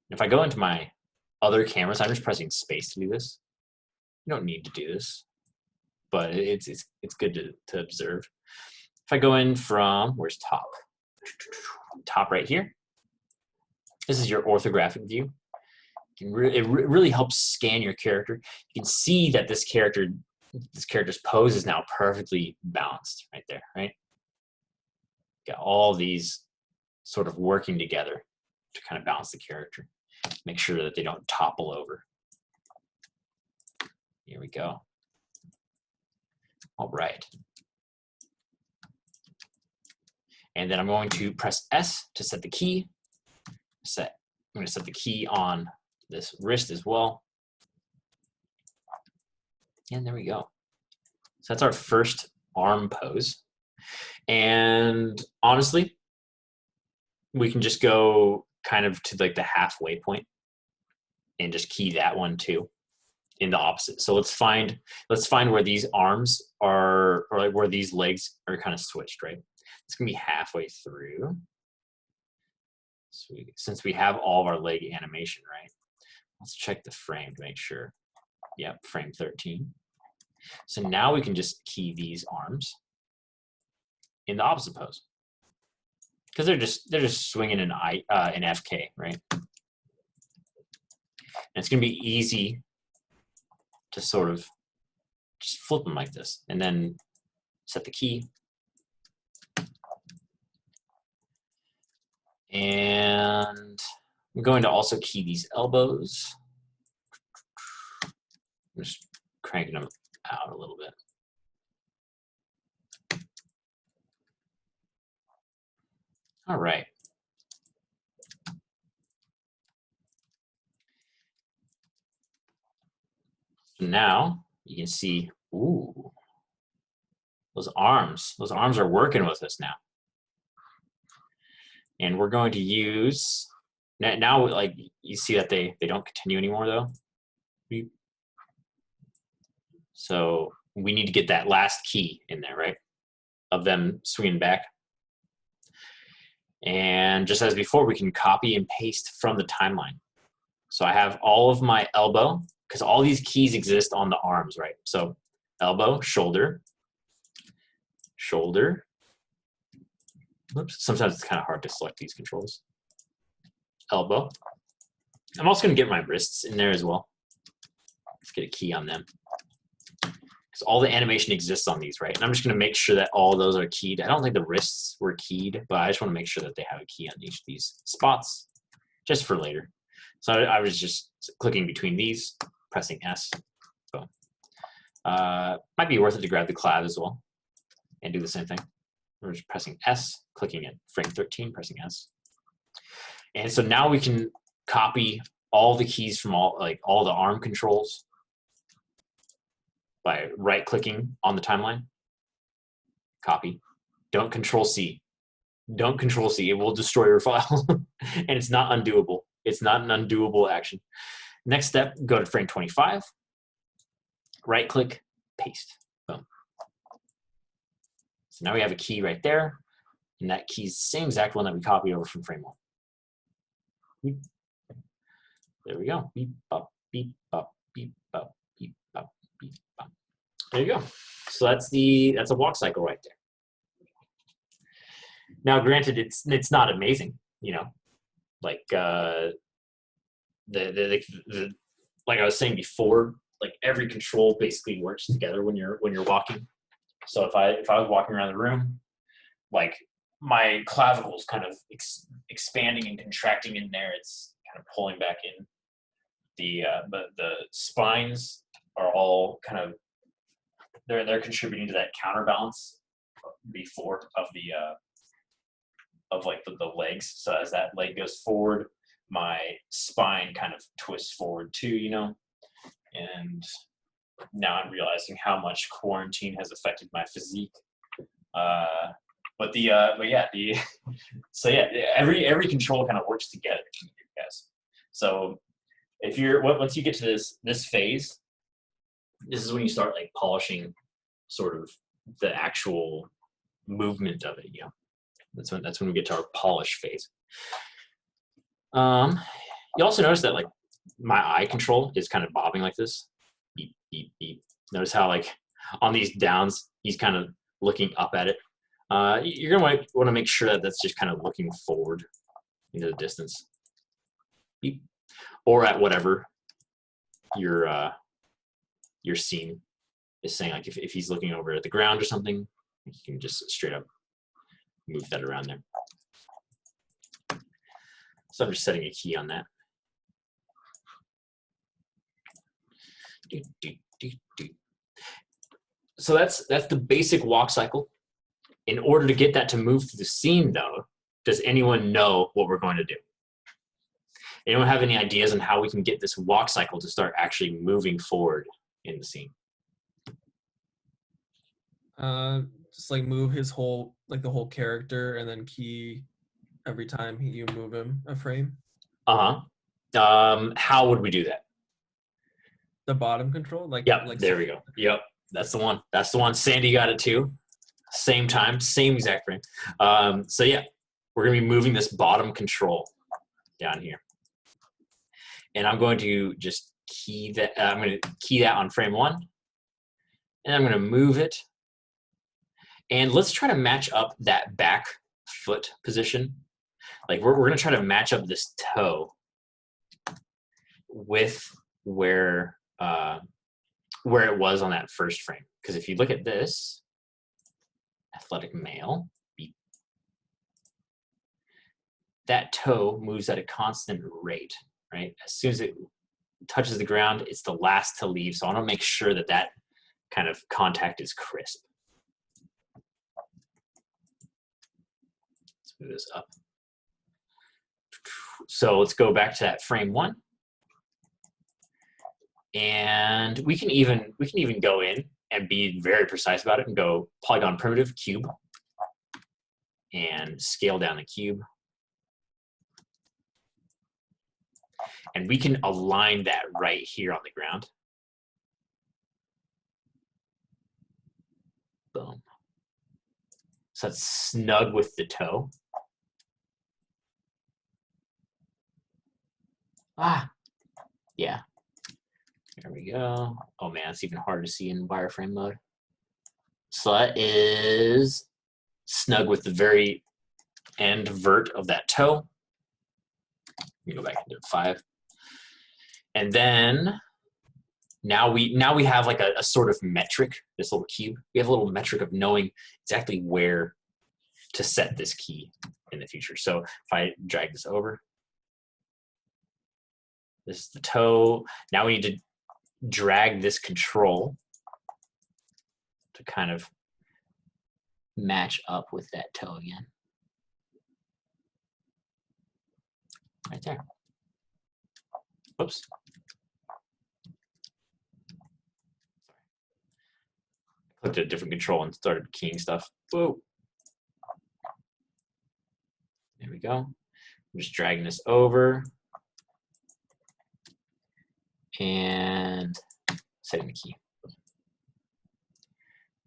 If I go into my other cameras, I'm just pressing space to do this. You don't need to do this, but it's good to observe. If I go in from, where's top? Top right here. This is your orthographic view. It really helps scan your character. You can see that this character's pose is now perfectly balanced right there, right? Got all these sort of working together to kind of balance the character. Make sure that they don't topple over. Here we go. All right. And then I'm going to press S to set the key. I'm going to set the key on this wrist as well. And there we go. So that's our first arm pose. And honestly, we can just go kind of to like the halfway point and just key that one too in the opposite. So let's find where these arms are, or like where these legs are kind of switched, right? It's gonna be halfway through. Sweet. Since we have all of our leg animation, right? Let's check the frame to make sure. Yep, frame 13. So now we can just key these arms in the opposite pose, because they're just swinging an FK, right? And it's gonna be easy to sort of just flip them like this, and then set the key. And I'm going to also key these elbows. I'm just cranking them out a little bit. All right. So now you can see, ooh, those arms are working with us now. And we're going to use, now like you see that they don't continue anymore though. So we need to get that last key in there, right? Of them swinging back. And just as before, we can copy and paste from the timeline. So I have all of my elbow, because all these keys exist on the arms, right? So elbow, shoulder, shoulder. Oops, sometimes it's kind of hard to select these controls. Elbow. I'm also going to get my wrists in there as well. Let's get a key on them. Because all the animation exists on these, right? And I'm just going to make sure that all those are keyed. I don't think the wrists were keyed, but I just want to make sure that they have a key on each of these spots, just for later. So I was just clicking between these, pressing S. Boom. Might be worth it to grab the clav as well and do the same thing. We're just pressing S, clicking at frame 13, pressing S. And so now we can copy all the keys from all the arm controls by right-clicking on the timeline. Copy. Don't Control C. Don't Control C. It will destroy your file. And it's not undoable. It's not an undoable action. Next step, go to frame 25. Right-click, paste. Boom. So now we have a key right there. And that key is the same exact one that we copied over from frame 1. There we go. Beep, bop, beep, bop, beep, bop, beep, bop, beep, bop. There you go. So that's a walk cycle right there. Now, granted, it's not amazing, you know, like like I was saying before, like every control basically works together when you're walking. So if I was walking around the room, like my clavicles kind of expanding and contracting in there, it's kind of pulling back in. The spines are all kind of they're contributing to that counterbalance before of the legs. So as that leg goes forward, my spine kind of twists forward too, you know. And now I'm realizing how much quarantine has affected my physique. But every control kind of works together, guys. So if you're once you get to this phase, this is when you start like polishing sort of the actual movement of it. You know, that's when we get to our polish phase. You also notice that like my eye control is kind of bobbing like this. Beep, beep, beep. Notice how like on these downs, he's kind of looking up at it. You're gonna want to make sure that that's just kind of looking forward into the distance. Beep. Or at whatever your scene is saying. Like if he's looking over at the ground or something, you can just straight up move that around there. So I'm just setting a key on that. So that's the basic walk cycle. In order to get that to move through the scene, though, does anyone know what we're going to do? Anyone have any ideas on how we can get this walk cycle to start actually moving forward in the scene? Just like move his whole, like the whole character, and then key every time you move him a frame. How would we do that? The bottom control, like there we go. Yep, that's the one. That's the one. Sandy got it too. Same time, same exact frame. So yeah, we're gonna be moving this bottom control down here. And I'm going to just key that. I'm going to key that on frame 1, and I'm going to move it. And let's try to match up that back foot position. Like we're going to try to match up this toe with where it was on that first frame. Because if you look at this, athletic male, beep, that toe moves at a constant rate. Right? As soon as it touches the ground, it's the last to leave. So I want to make sure that that kind of contact is crisp. Let's move this up. So let's go back to that frame 1. And we can even go in and be very precise about it and go polygon primitive cube and scale down the cube. And we can align that right here on the ground. Boom. So that's snug with the toe. Yeah. There we go. Oh man, it's even hard to see in wireframe mode. So that is snug with the very end vert of that toe. Let me go back into 5. And then now we have like a sort of metric, this little cube. We have a little metric of knowing exactly where to set this key in the future. So if I drag this over, this is the toe. Now we need to drag this control to kind of match up with that toe again. Right there. Oops. Clicked a different control and started keying stuff. Whoa. There we go. I'm just dragging this over and setting the key.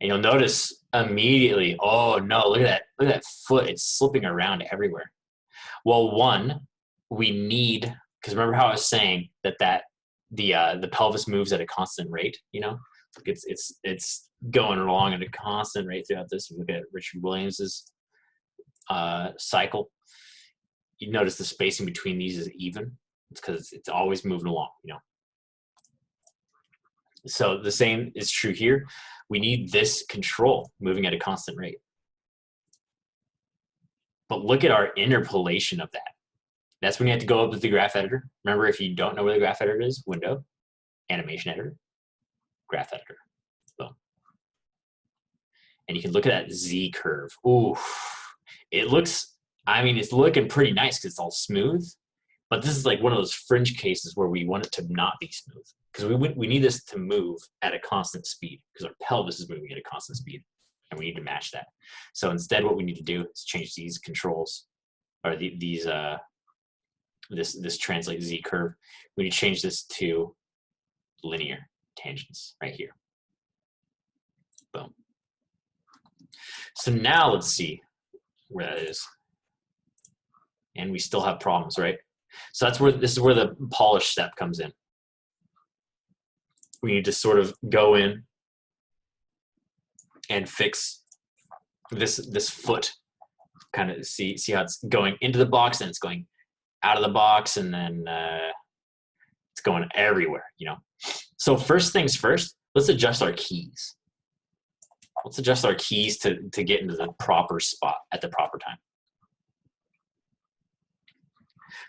And you'll notice immediately, oh no, look at that foot. It's slipping around everywhere. Well, one, we need, because remember how I was saying that the pelvis moves at a constant rate, you know? It's going along at a constant rate throughout this. If you look at Richard Williams's cycle, you notice the spacing between these is even. It's because it's always moving along, you know. So the same is true here. We need this control moving at a constant rate. But look at our interpolation of that. That's when you have to go up with the graph editor. Remember, if you don't know where the graph editor is, Window, Animation Editor, Graph Editor. Boom. And you can look at that Z curve. Ooh, it looks, I mean, it's looking pretty nice because it's all smooth. But this is like one of those fringe cases where we want it to not be smooth. Because we need this to move at a constant speed because our pelvis is moving at a constant speed. And we need to match that. So instead, what we need to do is change these controls, or this translate Z curve. We need to change this to linear tangents right here. Boom. So now let's see where that is. And we still have problems, right? So this is where the polish step comes in. We need to sort of go in and fix this foot. Kind of see how it's going into the box and it's going out of the box, and then it's going everywhere, you know. So first things first, let's adjust our keys. Let's adjust our keys to get into the proper spot at the proper time.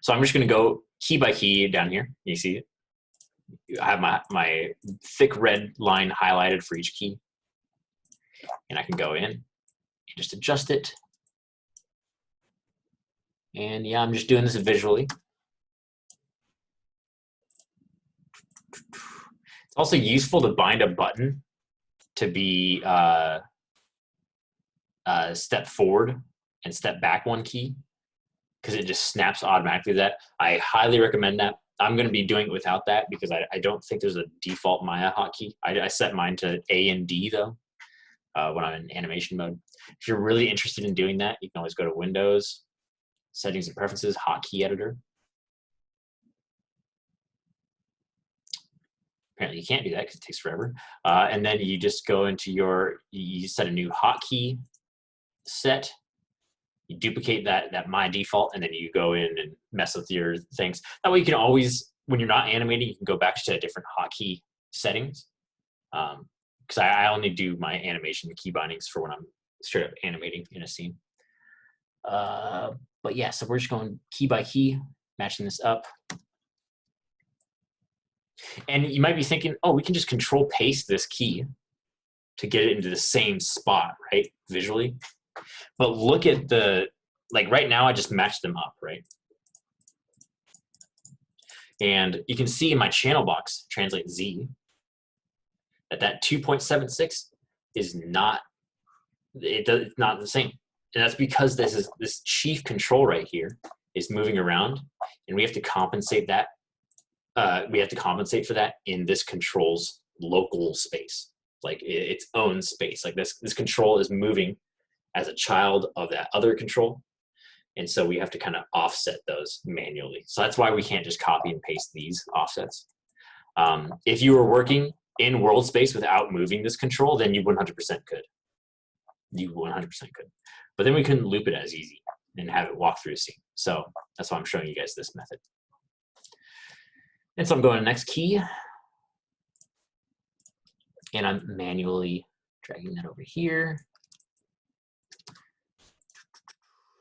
So I'm just going to go key by key down here. You see it? I have my thick red line highlighted for each key. And I can go in and just adjust it. And yeah, I'm just doing this visually. It's also useful to bind a button to be step forward and step back one key, because it just snaps automatically to that. I highly recommend that. I'm going to be doing it without that because I don't think there's a default Maya hotkey. I set mine to A and D though when I'm in animation mode. If you're really interested in doing that, you can always go to Windows, Settings and Preferences, Hotkey Editor. Apparently you can't do that because it takes forever. And then you just go into you set a new hotkey set. You duplicate that my default, and then you go in and mess with your things. That way you can always, when you're not animating, you can go back to different hotkey settings. Because I only do my animation key bindings for when I'm straight up animating in a scene. But yeah, so we're just going key by key, matching this up. And you might be thinking, oh, we can just control paste this key to get it into the same spot, right, visually. But look at like right now, I just matched them up, right? And you can see in my channel box, translate Z, that 2.76 is not, it's not the same. And that's because this chief control right here is moving around, and we have to compensate that. We have to compensate for that in this control's local space, like its own space. Like this control is moving as a child of that other control. And so we have to kind of offset those manually. So that's why we can't just copy and paste these offsets. If you were working in world space without moving this control, then you 100% could. You 100% could. But then we couldn't loop it as easy and have it walk through a scene. So that's why I'm showing you guys this method. And so I'm going to next key. And I'm manually dragging that over here.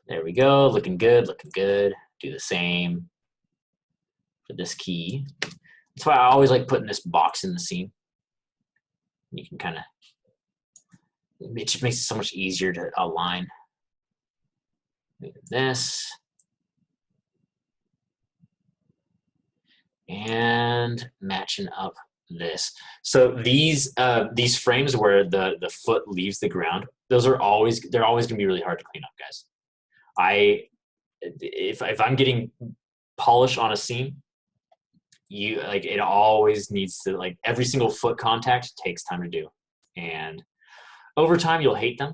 There we go, looking good, looking good. Do the same for this key. That's why I always like putting this box in the scene. You can kind of, it just makes it so much easier to align. This. And matching up this. So these frames where the foot leaves the ground, they're always gonna be really hard to clean up, guys. If I'm getting polish on a scene, it always needs to, like, every single foot contact takes time to do, and over time you'll hate them.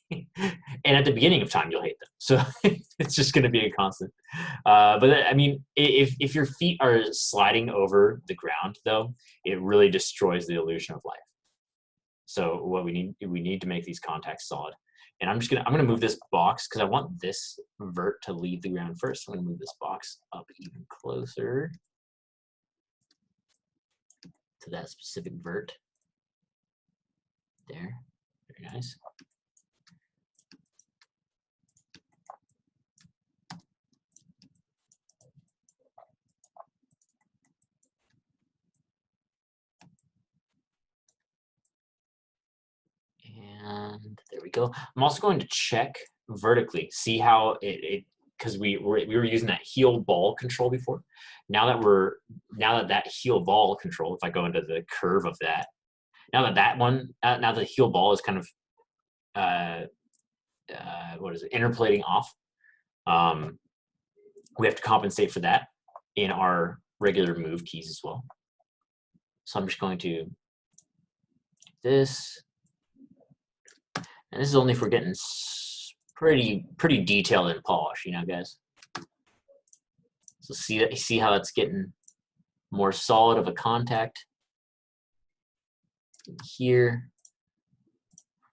And at the beginning of time you'll hate them, so it's just going to be a constant. But I mean, if your feet are sliding over the ground, though, it really destroys the illusion of life. So what we need to make these contacts solid. And I'm gonna move this box because I want this vert to leave the ground first. So I'm gonna move this box up even closer to that specific vert. There, very nice. And there we go. I'm also going to check vertically, see how because we were using that heel ball control before. Now that heel ball control, if I go into the curve of that, now the heel ball is kind of interpolating off. We have to compensate for that in our regular move keys as well. So I'm just going to do this. And this is only if we're getting pretty detailed and polished, you know, guys. So see how it's getting more solid of a contact here.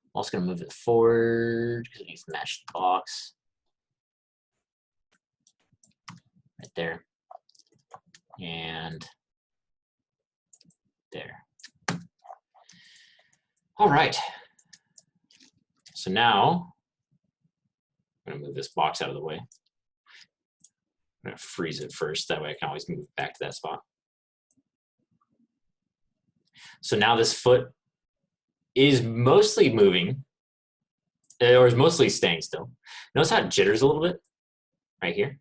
I'm also going to move it forward because it needs to match the box. Right there. And there. All right. So now I'm going to move this box out of the way. I'm going to freeze it first. That way I can always move back to that spot. So now this foot is mostly moving, or is mostly staying still. Notice how it jitters a little bit right here.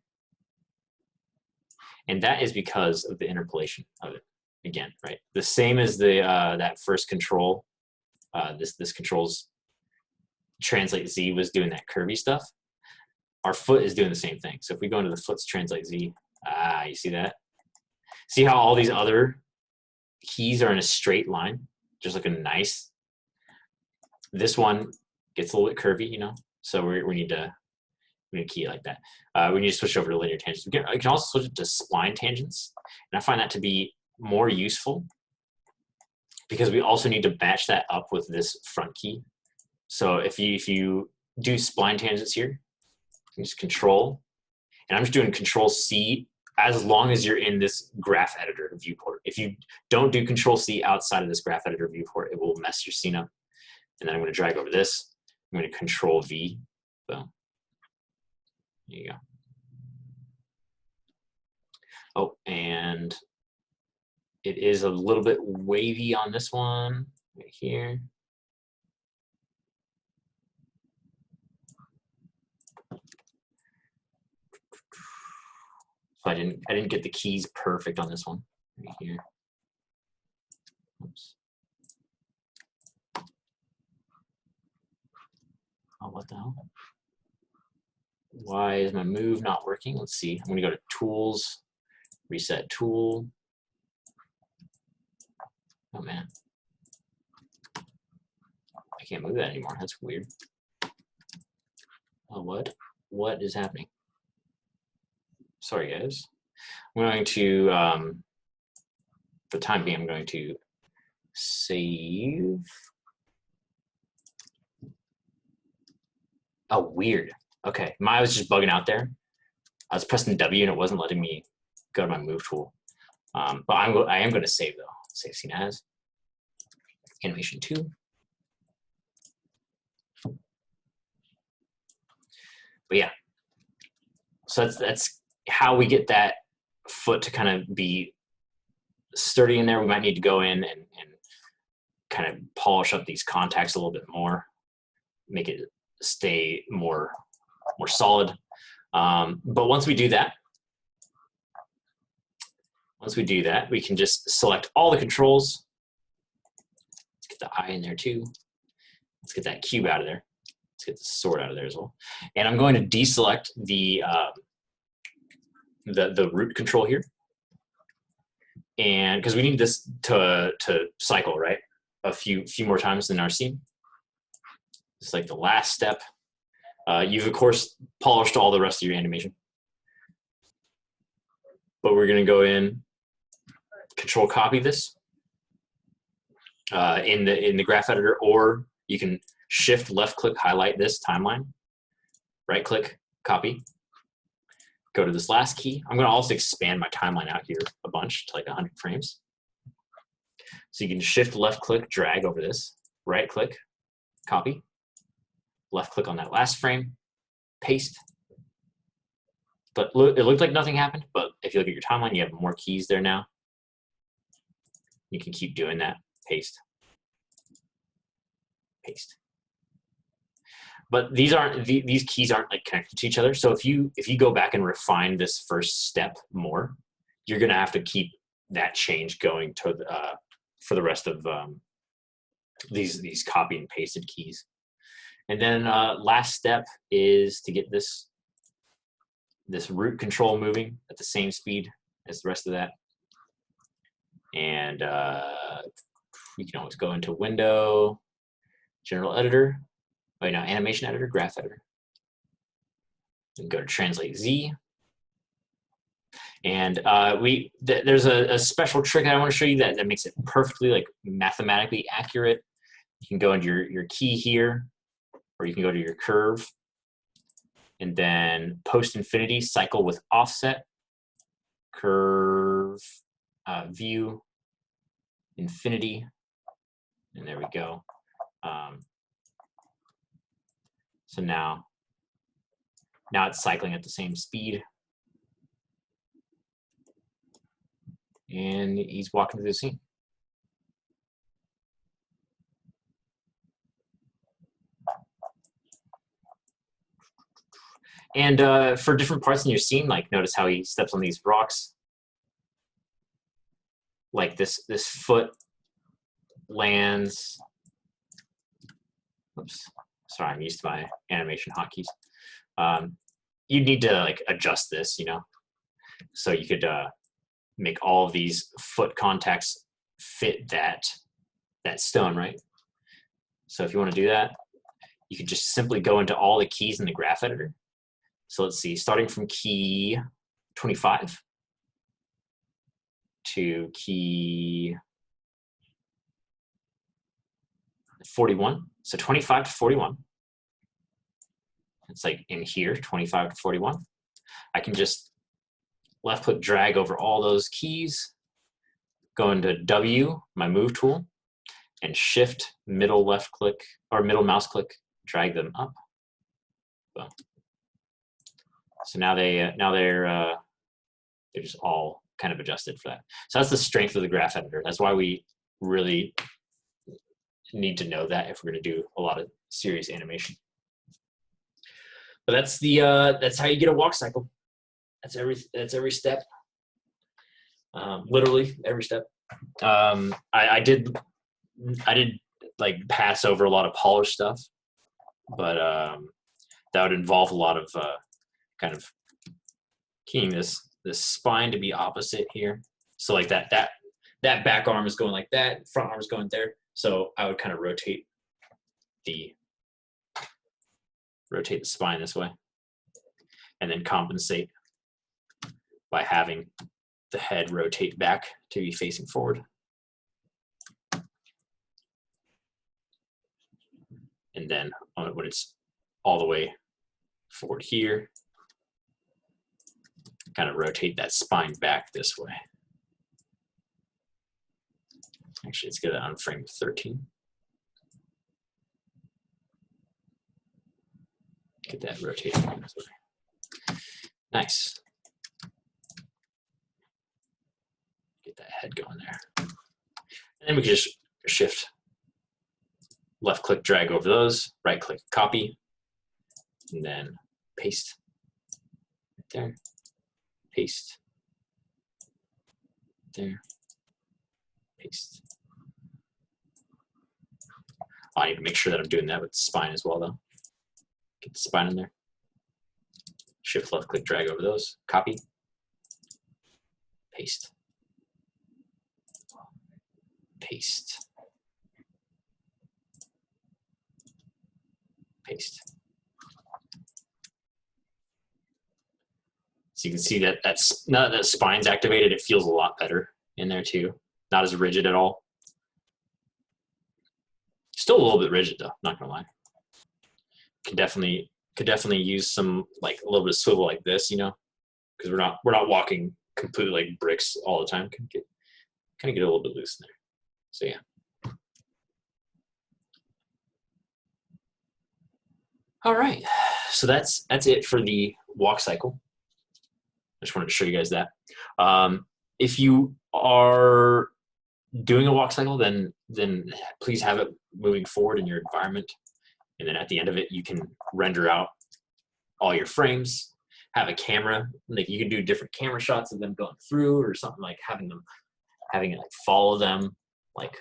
And that is because of the interpolation of it. Again, right? The same as that first control. This controls translate Z was doing that curvy stuff. Our foot is doing the same thing. So if we go into the foot's translate Z, you see that? See how all these other keys are in a straight line, just looking nice. This one gets a little bit curvy, you know. So we need to key it like that. We need to switch over to linear tangents. I can also switch it to spline tangents, and I find that to be more useful because we also need to match that up with this front key. So if you do spline tangents here, you can just control, and I'm just doing control C as long as you're in this graph editor viewport. If you don't do control C outside of this graph editor viewport, it will mess your scene up. And then I'm going to drag over this. I'm going to control V. Boom. There you go. Oh, and it is a little bit wavy on this one right here. So I didn't get the keys perfect on this one right here. Oops. Oh, what the hell? Why is my move not working? Let's see. I'm going to go to Tools, Reset Tool. Oh, man. I can't move that anymore. That's weird. Oh, what? What is happening? Sorry, guys. I'm going to, for the time being, I'm going to save. Oh, weird. Okay, mine was just bugging out there. I was pressing W and it wasn't letting me go to my move tool. But I am going to save though. Save scene as animation 2. But yeah, so that's how we get that foot to kind of be sturdy in there. We might need to go in and kind of polish up these contacts a little bit more, make it stay more solid. But once we do that, we can just select all the controls. Let's get the eye in there too. Let's get that cube out of there. Let's get the sword out of there as well. And I'm going to deselect the root control here. And because we need this to cycle, right? A few more times in our scene. It's like the last step. You've of course polished all the rest of your animation. But we're gonna go in, control copy this in the graph editor, or you can shift left click, highlight this timeline, right click, copy, go to this last key. I'm gonna also expand my timeline out here a bunch to like 100 frames. So you can shift left click, drag over this, right click, copy, left click on that last frame, paste. But it looked like nothing happened, but if you look at your timeline, you have more keys there now. You can keep doing that, paste, paste. But these keys aren't like connected to each other. So if you go back and refine this first step more, you're gonna have to keep that change going to for the rest of these copy and pasted keys. And then last step is to get this root control moving at the same speed as the rest of that. And you can always go into Window, General Editor, Animation Editor, Graph Editor. And go to Translate Z. And there's a special trick I want to show you that makes it perfectly like mathematically accurate. You can go into your key here, or you can go to your curve, and then post infinity, cycle with offset, curve, view, infinity, and there we go. So now it's cycling at the same speed. And he's walking through the scene. And for different parts in your scene, like notice how he steps on these rocks. Like this foot lands. Oops, sorry, I'm used to my animation hotkeys. You'd need to like adjust this, so you could make all of these foot contacts fit that stone, right? So if you want to do that, you could just simply go into all the keys in the graph editor. So let's see, starting from key 25 to key 41. So 25 to 41. It's like in here, 25 to 41. I can just left click drag over all those keys, go into W, my move tool, and shift middle left click or middle mouse click, drag them up. Boom. So now they're just all kind of adjusted for that. So that's the strength of the graph editor. That's why we really need to know that if we're going to do a lot of serious animation. But that's how you get a walk cycle. That's every step. Literally every step. I did like pass over a lot of polished stuff, but that would involve a lot of kind of keying this spine to be opposite here. So like that back arm is going like that, front arm is going there. So I would kind of rotate the spine this way, and then compensate by having the head rotate back to be facing forward. And then when it's all the way forward here. Kind of rotate that spine back this way. Actually, let's get it on frame 13. Get that rotated this way. Nice. Get that head going there. And then we can just shift, left click, drag over those, right click, copy, and then paste. Right there. Paste. There. Paste. Oh, I need to make sure that I'm doing that with the spine as well, though. Get the spine in there. Shift left click, drag over those, copy, paste, paste, paste. So you can see that now that the spine's activated, it feels a lot better in there too. Not as rigid at all. Still a little bit rigid though, not gonna lie. Could definitely use some, like a little bit of swivel like this, you know, because we're not walking completely like bricks all the time. Kind of get a little bit loose in there. So yeah. All right, so that's it for the walk cycle. I just wanted to show you guys that. If you are doing a walk cycle, then please have it moving forward in your environment. And then at the end of it, you can render out all your frames, have a camera, like you can do different camera shots of them going through or something, like having it like follow them like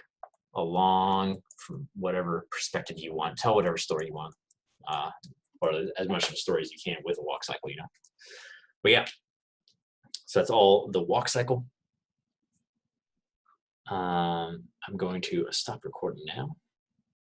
along from whatever perspective you want, tell whatever story you want, or as much of a story as you can with a walk cycle, you know. But yeah, so that's all the walk cycle. I'm going to stop recording now.